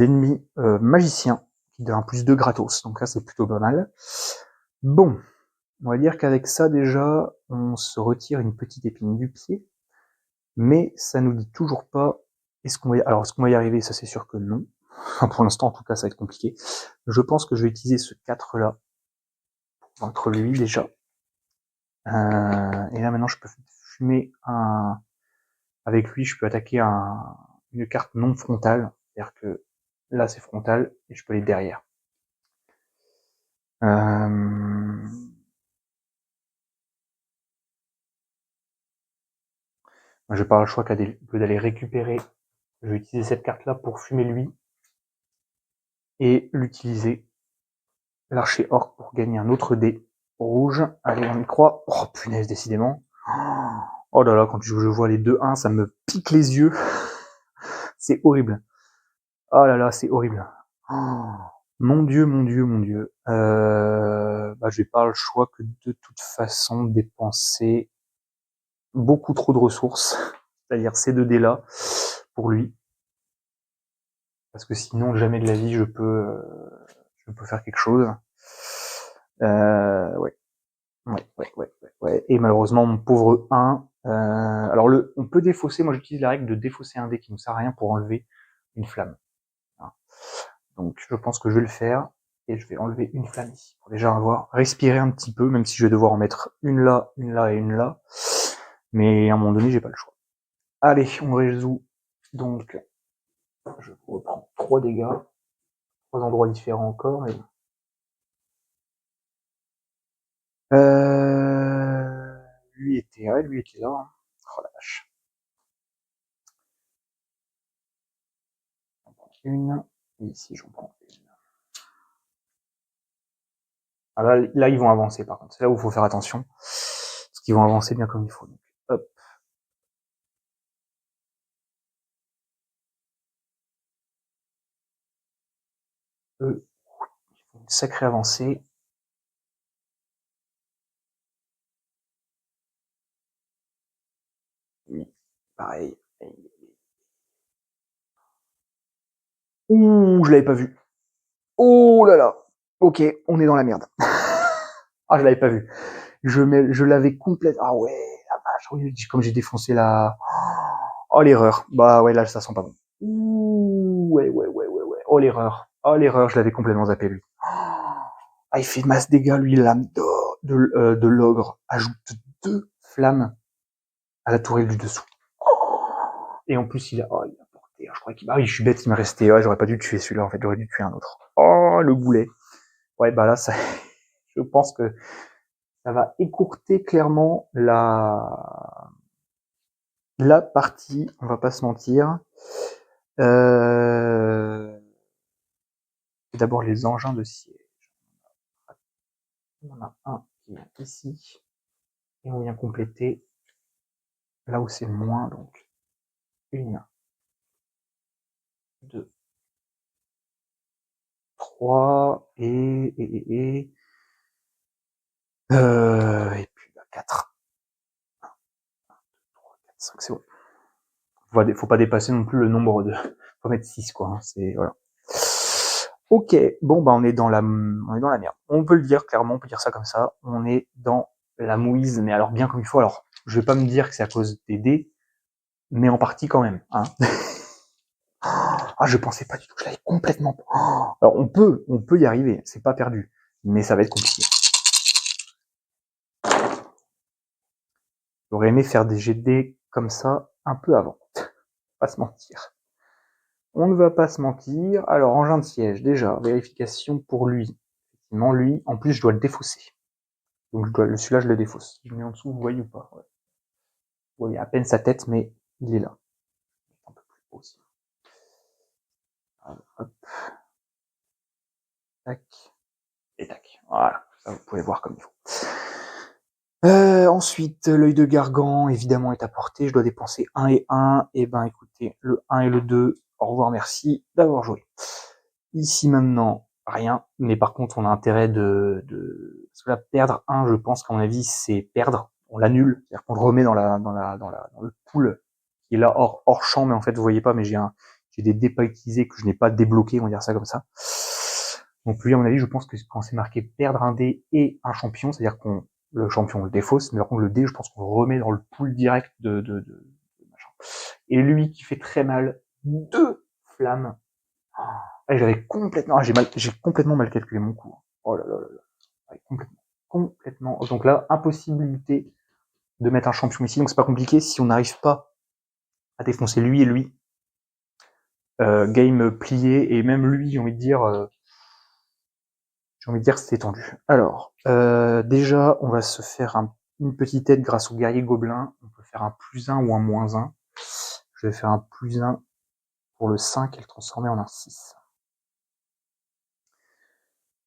ennemis magiciens, qui donne un +2 gratos. Donc là, c'est plutôt pas mal. Bon, on va dire qu'avec ça, déjà, on se retire une petite épine du pied. Mais ça nous dit toujours pas est-ce qu'on va y arriver, ça c'est sûr que non. Enfin, pour l'instant, en tout cas, ça va être compliqué. Je pense que je vais utiliser ce 4 là pour vaincre lui déjà. Et là maintenant, je peux fumer un. Avec lui, je peux attaquer une carte non frontale, c'est-à-dire que là c'est frontal et je peux aller derrière. Moi, j'ai pas le choix qu'à d'aller récupérer. Je vais utiliser cette carte là pour fumer lui et l'utiliser l'archer orc pour gagner un autre dé rouge. Allez, on y croit. Oh punaise, décidément. Oh là là, quand je vois les 2-1, ça me pique les yeux. C'est horrible. Oh là là, c'est horrible. Oh, mon dieu, mon dieu, mon dieu. J'ai pas le choix que de toute façon dépenser beaucoup trop de ressources, c'est-à-dire ces 2 dés là pour lui, parce que sinon jamais de la vie je peux faire quelque chose. Ouais. Ouais. Et malheureusement mon pauvre 1. Alors on peut défausser. Moi j'utilise la règle de défausser un dé qui ne sert à rien pour enlever une flamme. Donc je pense que je vais le faire et je vais enlever une flamme ici pour déjà avoir respiré un petit peu, même si je vais devoir en mettre une là et une là. Mais à un moment donné j'ai pas le choix. Allez, on résout donc. Je reprends 3 dégâts, 3 endroits différents encore. Lui était là. Hein. Oh la vache. J'en prends une. Et ici, j'en prends une. Ah là, ils vont avancer par contre. C'est là où il faut faire attention. Parce qu'ils vont avancer bien comme il faut. Donc, hop. Eux, ils font une sacrée avancée. Oui, pareil. Ouh, je l'avais pas vu. Oh là là. Ok, on est dans la merde. Ah, je l'avais pas vu. Je l'avais complètement. Ah ouais, la vache. Oui, comme j'ai défoncé la. Oh l'erreur. Bah ouais, là ça sent pas bon. Ouh, ouais. Oh l'erreur. Oh l'erreur, je l'avais complètement zappé lui. Ah, il fait masse dégâts lui, l'âme de l'ogre. Ajoute 2 flammes à la tourelle du dessous. Et en plus il a porté. Je crois qu'il. Ah oui, je suis bête, il me restait. Ouais, j'aurais pas dû tuer celui-là en fait, j'aurais dû tuer un autre. Oh le boulet. Ouais, bah là ça. Je pense que ça va écourter clairement la partie, on va pas se mentir. D'abord les engins de siège. On en a un qui est ici. Et on vient compléter là où c'est le moins. Donc, 1, 2, 3. Et puis 4. 1, 2, 3, 4, 5, c'est bon. Faut pas dépasser non plus le nombre de. Faut mettre 6, quoi. Hein, c'est. Voilà. Ok, bon bah on est dans la merde. On peut le dire clairement, on peut dire ça comme ça. On est dans la mouise, mais alors bien comme il faut. Alors, je vais pas me dire que c'est à cause des dés, mais en partie quand même. Hein. Ah, je pensais pas du tout, je l'avais complètement. Alors on peut y arriver, c'est pas perdu, mais ça va être compliqué. J'aurais aimé faire des GD comme ça un peu avant. Pas se mentir. On ne va pas se mentir. Alors, engin de siège, déjà, vérification pour lui. Effectivement, lui, en plus, je dois le défausser. Donc, celui-là, je le défausse. Je le mets en dessous, vous voyez ou pas? Ouais. Vous voyez à peine sa tête, mais il est là. Un peu plus haut aussi. Hop. Tac. Et tac. Voilà. Ça, vous pouvez voir comme il faut. Ensuite, l'œil de Gargan, évidemment, est à portée. Je dois dépenser 1 et 1. Et ben, écoutez, le 1 et le 2, au revoir, merci d'avoir joué. Ici, maintenant, rien. Mais par contre, on a intérêt parce que là, perdre 1, je pense qu'à mon avis, c'est perdre. on l'annule, c'est-à-dire qu'on le remet dans le pool qui est là hors champ, mais en fait vous voyez pas, mais j'ai des dés pas utilisés que je n'ai pas débloqués, on va dire ça comme ça. Donc lui, à mon avis, je pense que quand c'est marqué perdre un dé et un champion, c'est-à-dire qu'on le champion on le défausse, mais par contre le dé, je pense qu'on le remet dans le pool direct de machin. Et lui qui fait très mal, 2 flammes. Ah, j'avais complètement, j'ai complètement mal calculé mon coup. Oh là là là là. Ouais, complètement. Donc là, impossibilité de mettre un champion ici, donc c'est pas compliqué. Si on n'arrive pas à défoncer lui et lui, game plié, et même lui, j'ai envie de dire c'est tendu. Alors, déjà, on va se faire une petite aide grâce au guerrier gobelin. On peut faire un +1 ou un -1. Je vais faire un +1 pour le 5 et le transformer en un 6.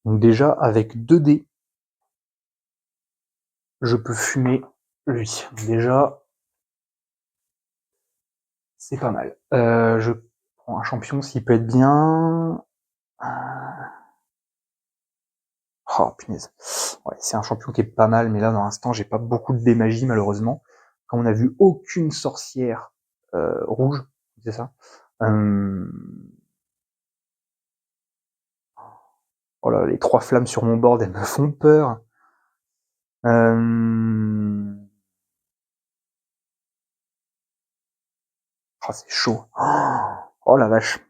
Donc déjà, avec 2 dés, je peux fumer lui. Déjà, c'est pas mal. Je prends un champion s'il peut être bien. Oh punaise. Ouais, c'est un champion qui est pas mal, mais là dans l'instant j'ai pas beaucoup de démagie malheureusement. Comme on a vu aucune sorcière rouge, c'est ça. Oh là, les 3 flammes sur mon board, elles me font peur. Oh, c'est chaud. Oh la vache.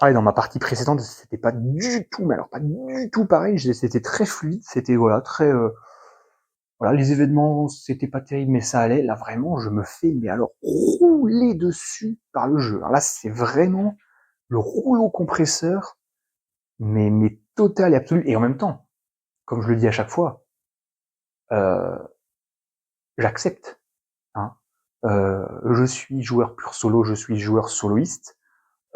Ah, et dans ma partie précédente, c'était pas du tout, mais alors pas du tout pareil. C'était très fluide, c'était voilà très. Voilà, les événements, c'était pas terrible, mais ça allait. Là, vraiment, je me fais, mais alors, rouler dessus par le jeu. Alors là, c'est vraiment le rouleau compresseur, mais total et absolu. Et en même temps, comme je le dis à chaque fois, euh, j'accepte. Hein. Je suis joueur pur solo, je suis joueur soloiste.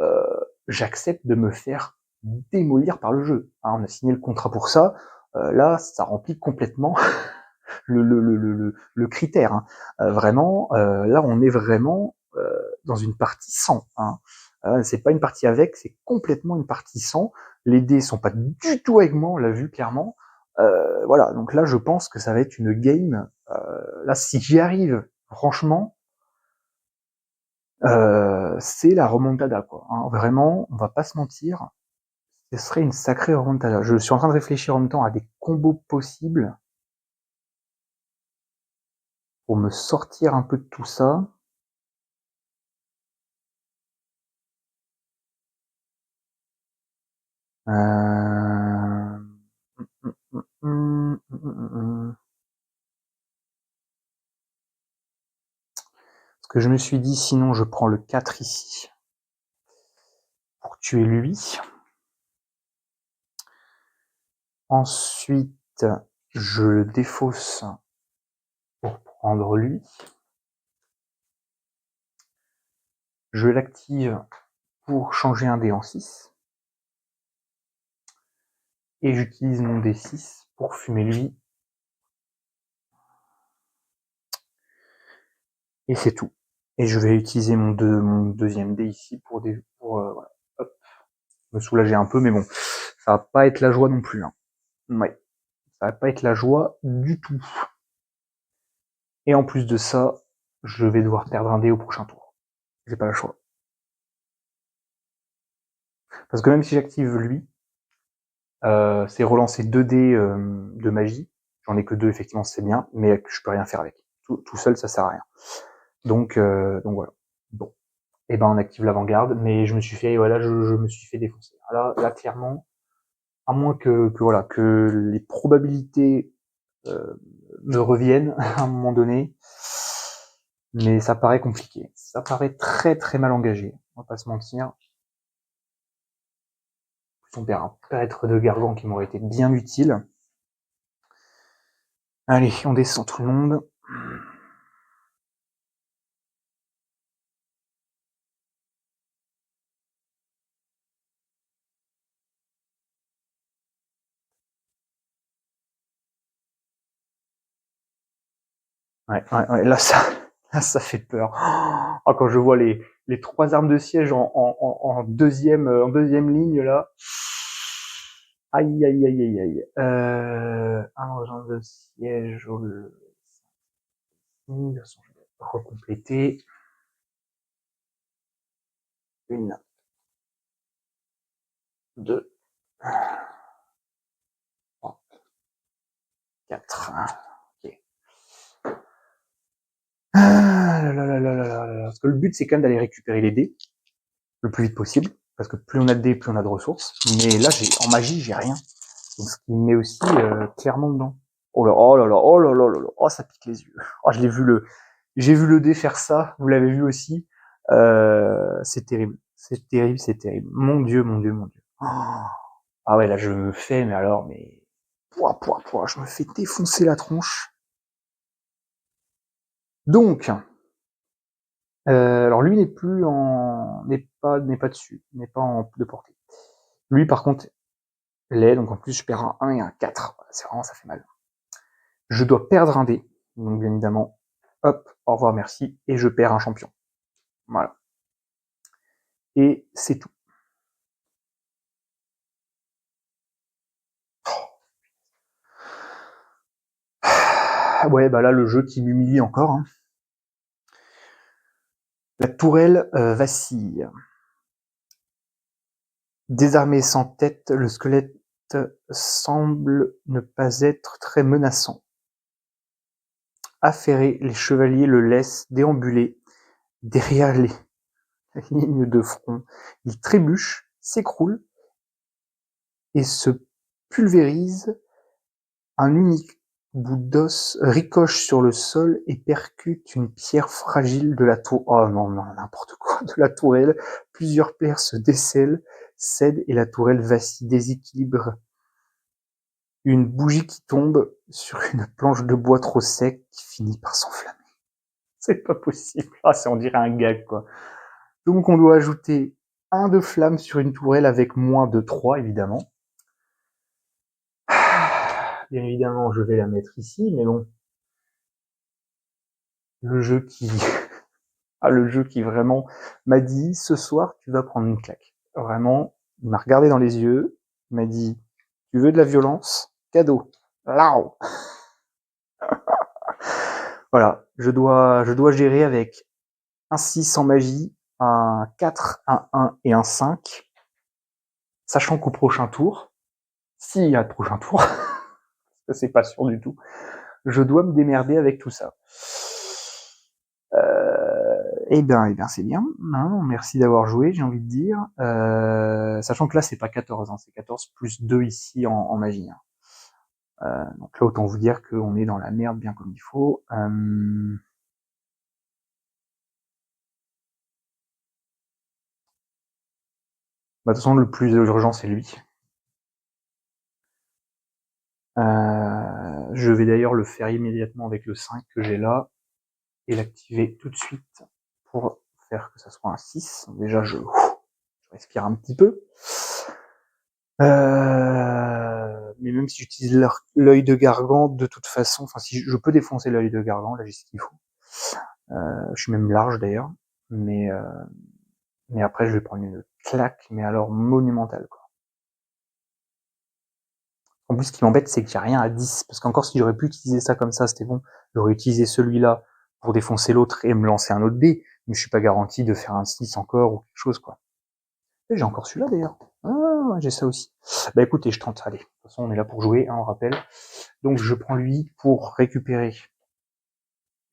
Euh, J'accepte de me faire démolir par le jeu. Hein, on a signé le contrat pour ça. Là, ça remplit complètement le critère. Hein. Vraiment, là, on est vraiment dans une partie sans. Hein. C'est pas une partie avec, c'est complètement une partie sans. Les dés sont pas du tout avec moi, on l'a vu clairement. Voilà, donc là, je pense que ça va être une game. Là, si j'y arrive, franchement, c'est la remontada, quoi. Hein. Vraiment, on va pas se mentir, ce serait une sacrée remontada. Je suis en train de réfléchir en même temps à des combos possibles pour me sortir un peu de tout ça. Parce que je me suis dit, sinon je prends le 4 ici pour tuer lui. Ensuite, je le défausse pour prendre lui. Je l'active pour changer un dé en 6. Et j'utilise mon D6 pour fumer lui. Et c'est tout. Et je vais utiliser mon deuxième dé ici pour voilà, hop, me soulager un peu, mais bon, ça va pas être la joie non plus. Hein. Ouais, ça va pas être la joie du tout. Et en plus de ça, je vais devoir perdre un dé au prochain tour. J'ai pas le choix. Parce que même si j'active lui, c'est relancer 2 dés de magie. J'en ai que 2, effectivement, c'est bien, mais je peux rien faire avec. Tout seul, ça sert à rien. Donc voilà. Bon. Et ben on active l'avant-garde, mais je me suis fait, voilà, je me suis fait défoncer. Là clairement, à moins que voilà, que les probabilités me reviennent à un moment donné, mais ça paraît compliqué. Ça paraît très très mal engagé. On va pas se mentir. On perd un prêtre de Gargan qui m'aurait été bien utile. Allez, on descend tout le monde. Ouais, là ça fait peur. Oh, quand je vois les 3 armes de siège en deuxième ligne là. Aïe aïe aïe aïe aïe. Un agent de siège. De toute façon, je vais recompléter. 1, 2, 3, 4. Ok. Parce que le but, c'est quand même d'aller récupérer les dés le plus vite possible. Parce que plus on a de dés, plus on a de ressources. Mais là, en magie, j'ai rien. Donc, ce qui me met aussi clairement dedans. Oh là, oh là là, oh là là là là, oh ça pique les yeux. Oh, j'ai vu le dé faire ça. Vous l'avez vu aussi. C'est terrible, c'est terrible, c'est terrible. Mon Dieu, mon Dieu, mon Dieu. Oh. Ah ouais, là je me fais, mais alors, mais je me fais défoncer la tronche. Donc, alors lui n'est pas dessus, n'est pas en de portée. Lui par contre l'est, donc en plus je perds un 1 et un 4. C'est vraiment, ça fait mal. Je dois perdre un dé, donc bien évidemment, hop, au revoir, merci, et je perds un champion. Voilà. Et c'est tout. Ouais, bah là le jeu qui m'humilie encore. Hein. La tourelle vacille. Désarmé sans tête, le squelette semble ne pas être très menaçant. Affairés, les chevaliers le laissent déambuler derrière les lignes de front. Il trébuche, s'écroule et se pulvérise. Un unique bout d'os ricoche sur le sol et percute une pierre fragile de la tour. Oh non, non, n'importe quoi, de la tourelle. Plusieurs pierres se décèlent, cèdent et la tourelle vacille, déséquilibre. Une bougie qui tombe sur une planche de bois trop sec qui finit par s'enflammer. C'est pas possible. Ah, on dirait un gag, quoi. Donc, on doit ajouter 1 de flamme sur une tourelle avec moins de 3, évidemment. Bien évidemment, je vais la mettre ici, mais bon. Le jeu qui, le jeu qui vraiment m'a dit, ce soir, tu vas prendre une claque. Vraiment, il m'a regardé dans les yeux, il m'a dit, tu veux de la violence? Cadeau. Lao. Voilà. Je dois gérer avec un 6 en magie, un 4, un 1 et un 5. Sachant qu'au prochain tour, s'il y a de prochain tour, parce que c'est pas sûr du tout, je dois me démerder avec tout ça. Eh ben, c'est bien. Hein, merci d'avoir joué, j'ai envie de dire. Sachant que là, c'est pas 14, hein, c'est 14 plus 2 ici en magie. Hein. Donc là, autant vous dire qu'on est dans la merde bien comme il faut. Bah, de toute façon, le plus urgent, c'est lui. Je vais d'ailleurs le faire immédiatement avec le 5 que j'ai là et l'activer tout de suite pour faire que ça soit un 6. Déjà, je respire un petit peu. Mais même si j'utilise l'œil de Gargan, de toute façon, enfin si je peux défoncer l'œil de Gargan, là j'ai ce qu'il faut. Je suis même large d'ailleurs, mais après je vais prendre une claque, mais alors monumentale quoi. En plus, ce qui m'embête, c'est que j'ai rien à 10, parce qu'encore si j'aurais pu utiliser ça comme ça, c'était bon. J'aurais utilisé celui-là pour défoncer l'autre et me lancer un autre dé, mais je suis pas garanti de faire un 6 encore ou quelque chose quoi. Et j'ai encore celui-là d'ailleurs. Ah, j'ai ça aussi. Bah écoutez, je tente. Allez, de toute façon, on est là pour jouer, hein, on rappelle. Donc je prends lui pour récupérer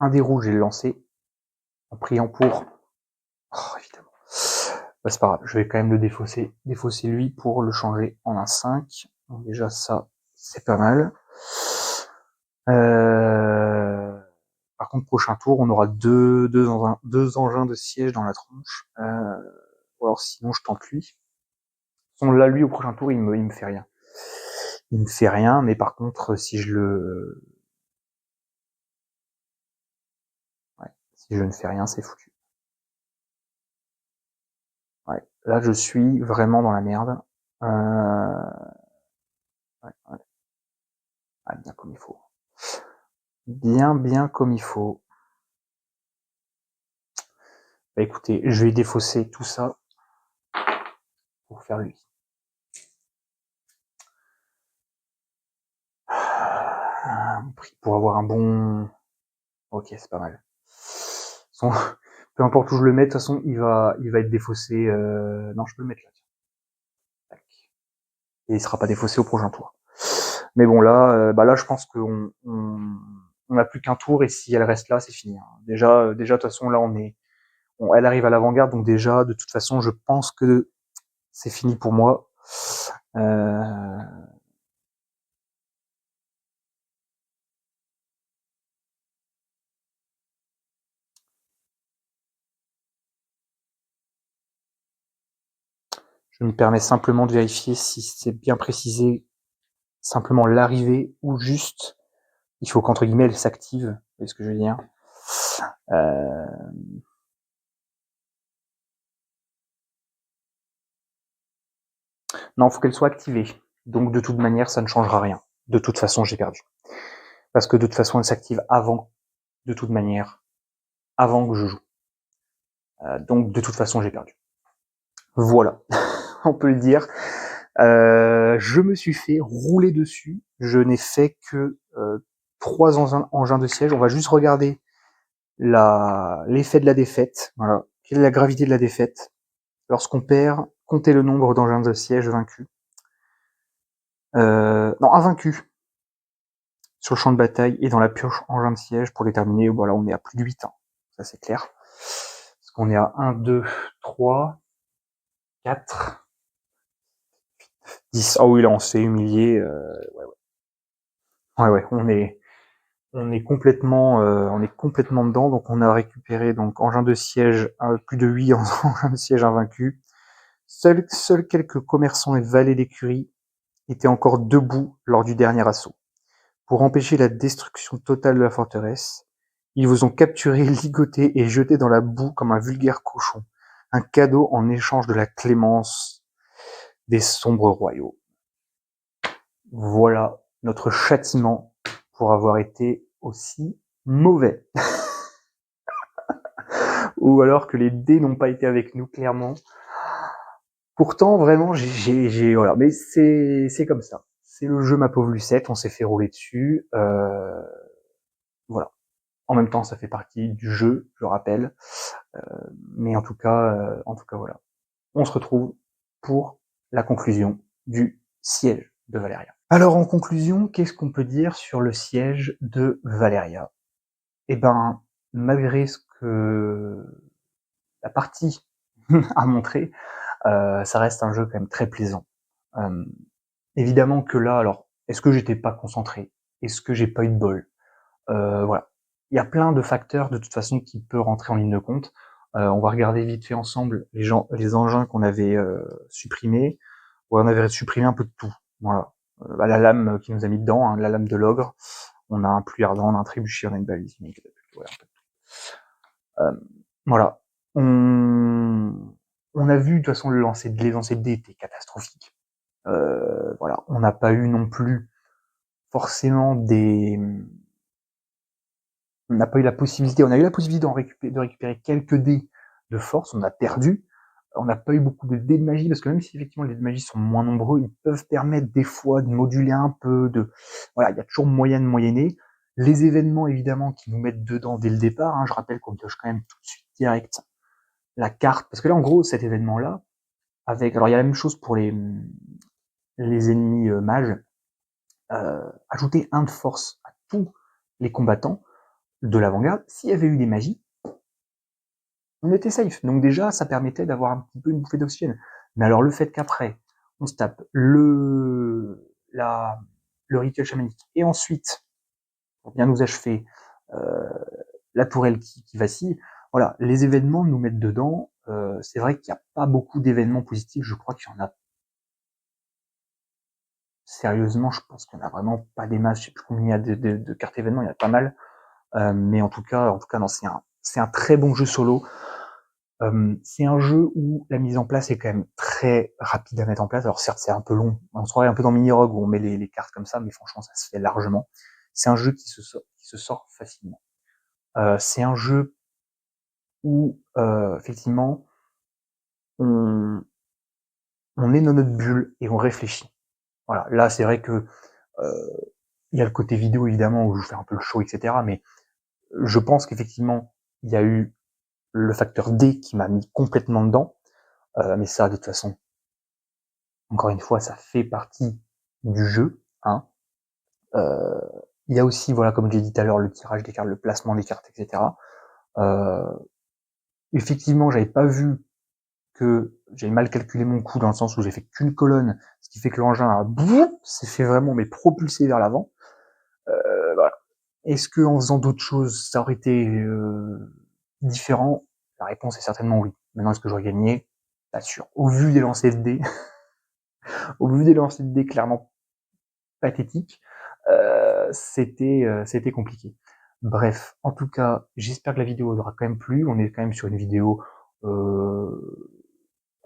un des rouges et le lancer, en priant pour... Oh, évidemment. Bah, c'est pas grave, je vais quand même le défausser lui pour le changer en un 5. Donc déjà ça, c'est pas mal. Par contre, prochain tour, on aura deux engins de siège dans la tronche. Ou alors sinon, je tente lui. On l'a lui au prochain tour, il me fait rien. Il me fait rien, mais par contre, si je le... Ouais, si je ne fais rien, c'est foutu. Ouais, là, je suis vraiment dans la merde. Ouais, ouais. Ah, bien comme il faut. Bien comme il faut. Bah écoutez, je vais défausser tout ça pour faire lui. Pour avoir un bon... Ok, c'est pas mal. Son... Peu importe où je le mets, de toute façon, il va être défaussé. Non, je peux le mettre là. Tac. Et il sera pas défaussé au prochain tour. Mais bon, là, là, je pense on n'a plus qu'un tour et si elle reste là, c'est fini. Hein. Déjà, de toute façon, là, elle arrive à l'avant-garde, donc déjà, de toute façon, je pense que c'est fini pour moi. Euh, je me permets simplement de vérifier si c'est bien précisé, simplement l'arrivée ou juste, il faut qu'entre guillemets elle s'active. Vous voyez ce que je veux dire? Euh, non, il faut qu'elle soit activée. Donc de toute manière, ça ne changera rien. De toute façon, j'ai perdu. Parce que de toute façon, elle s'active avant, de toute manière, avant que je joue. Donc de toute façon, j'ai perdu. Voilà, on peut le dire. Je me suis fait rouler dessus. Je n'ai fait que 3 engins de siège. On va juste regarder l'effet de la défaite. Voilà. Quelle est la gravité de la défaite? Lorsqu'on perd, comptez le nombre d'engins de siège vaincus. Non, invaincus sur le champ de bataille et dans la pioche engin de siège pour déterminer. Voilà, on est à plus de 8 ans. Ça, c'est clair. Parce qu'on est à 1, 2, 3, 4, 10. Ah oui, là, on s'est humilié. Ouais, on est complètement dedans. Donc, on a récupéré donc engin de siège, plus de 8 engins de siège invaincus. Seuls quelques commerçants et valets d'écurie étaient encore debout lors du dernier assaut. Pour empêcher la destruction totale de la forteresse, ils vous ont capturé, ligoté et jeté dans la boue comme un vulgaire cochon. Un cadeau en échange de la clémence des sombres royaux. Voilà notre châtiment pour avoir été aussi mauvais. Ou alors que les dés n'ont pas été avec nous, clairement. Pourtant, vraiment, voilà. Mais c'est comme ça. C'est le jeu Ma Pauvre Lucette, on s'est fait rouler dessus. Voilà. En même temps, ça fait partie du jeu, je rappelle. Mais en tout cas, voilà. On se retrouve pour la conclusion du siège de Valéria. Alors, en conclusion, qu'est-ce qu'on peut dire sur le siège de Valéria? Eh ben, malgré ce que la partie a montré, ça reste un jeu quand même très plaisant. Euh, Évidemment que là, alors, est-ce que j'étais pas concentré? Est-ce que j'ai pas eu de bol? Voilà. Il y a plein de facteurs de toute façon qui peuvent rentrer en ligne de compte. On va regarder vite fait ensemble les engins qu'on avait supprimés. Ouais, on avait supprimé un peu de tout. Voilà. La lame qui nous a mis dedans, hein, la lame de l'ogre. On a un pluie ardent, on a un trébuchet, on a une balise. Ouais, voilà. On a vu de toute façon les lancers de dés étaient catastrophiques. Voilà. On n'a pas eu non plus forcément on n'a pas eu la possibilité, on a eu la possibilité de récupérer quelques dés de force, on a perdu. On n'a pas eu beaucoup de dés de magie, parce que même si effectivement les dés de magie sont moins nombreux, ils peuvent permettre des fois de moduler un peu, voilà, il y a toujours moyen de moyenner. Les événements, évidemment, qui nous mettent dedans dès le départ, hein, je rappelle qu'on pioche quand même tout de suite direct la carte, parce que là, en gros, cet événement-là, alors il y a la même chose pour les ennemis mages, ajouter 1 de force à tous les combattants de l'avant-garde, s'il y avait eu des magies, on était safe. Donc déjà, ça permettait d'avoir un petit peu une bouffée d'oxygène. Mais alors le fait qu'après, on se tape le rituel chamanique, et ensuite, pour bien nous achever, euh, la tourelle qui vacille, voilà, les événements nous mettent dedans. C'est vrai qu'il n'y a pas beaucoup d'événements positifs, je crois qu'il y en a. Sérieusement, je pense qu'il n'y en a vraiment pas des masses. Je sais plus combien il y a de cartes événements, il y en a pas mal. Mais en tout cas, non, c'est un très bon jeu solo. C'est un jeu où la mise en place est quand même très rapide à mettre en place. Alors certes, c'est un peu long. On se croirait un peu dans Mini Rogue où on met les cartes comme ça, mais franchement, ça se fait largement. C'est un jeu qui se sort facilement. C'est un jeu où effectivement on, on est dans notre bulle et on réfléchit. Voilà. Là, c'est vrai que il y a le côté vidéo évidemment où je fais un peu le show, etc. Mais Je pense qu'effectivement, il y a eu le facteur D qui m'a mis complètement dedans, mais ça, de toute façon, encore une fois, ça fait partie du jeu, hein. Euh, il y a aussi, voilà, comme j'ai dit tout à l'heure, le tirage des cartes, le placement des cartes, etc. Euh, effectivement, j'avais pas vu que j'avais mal calculé mon coup dans le sens où j'ai fait qu'une colonne, ce qui fait que l'engin a s'est fait vraiment mais propulser vers l'avant. Voilà. Est-ce que en faisant d'autres choses, ça aurait été différent? La réponse est certainement oui. Maintenant, est-ce que j'aurais gagné? Pas sûr. Au vu des lancers de dés, au vu des lancers de dés clairement pathétiques, c'était compliqué. Bref, en tout cas, j'espère que la vidéo aura quand même plu. On est quand même sur une vidéo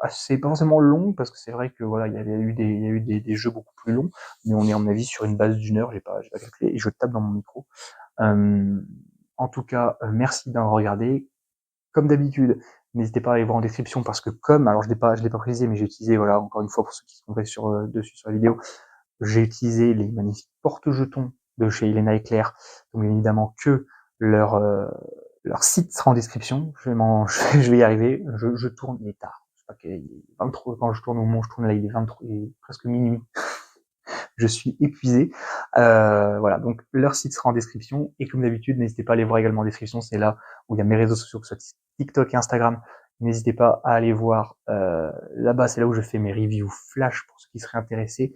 assez pas forcément longue parce que c'est vrai que voilà, il y a eu des jeux beaucoup plus longs, mais on est à mon avis sur une base d'une heure. J'ai pas calculé et je tape dans mon micro. En tout cas, merci d'avoir regardé. Comme d'habitude, n'hésitez pas à aller voir en description parce que comme, alors je l'ai pas précisé, mais j'ai utilisé, voilà, encore une fois pour ceux qui se tromperaient dessus sur la vidéo, j'ai utilisé les magnifiques porte-jetons de chez Elena et Claire. Donc bien évidemment que leur euh, leur site sera en description. Je vais y arriver. Je tourne, il est tard. Je sais pas qu'il est 23 quand je tourne au moment où je tourne là, il est 23, il est presque minuit. Je suis épuisé. Voilà, donc leur site sera en description. Et comme d'habitude, n'hésitez pas à aller voir également en description. C'est là où il y a mes réseaux sociaux, que ce soit TikTok et Instagram. N'hésitez pas à aller voir là-bas, c'est là où je fais mes reviews flash pour ceux qui seraient intéressés,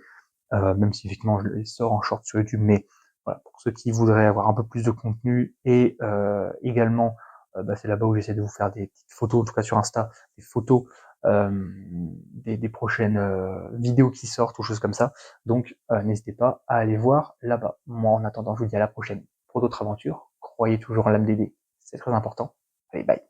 même si effectivement je les sors en short sur YouTube, mais voilà, pour ceux qui voudraient avoir un peu plus de contenu et également, c'est là-bas où j'essaie de vous faire des petites photos, en tout cas sur Insta, des photos des prochaines vidéos qui sortent ou choses comme ça. Donc n'hésitez pas à aller voir là-bas. Moi en attendant, je vous dis à la prochaine pour d'autres aventures. Croyez toujours en l'âme des dés, c'est très important. Allez, bye.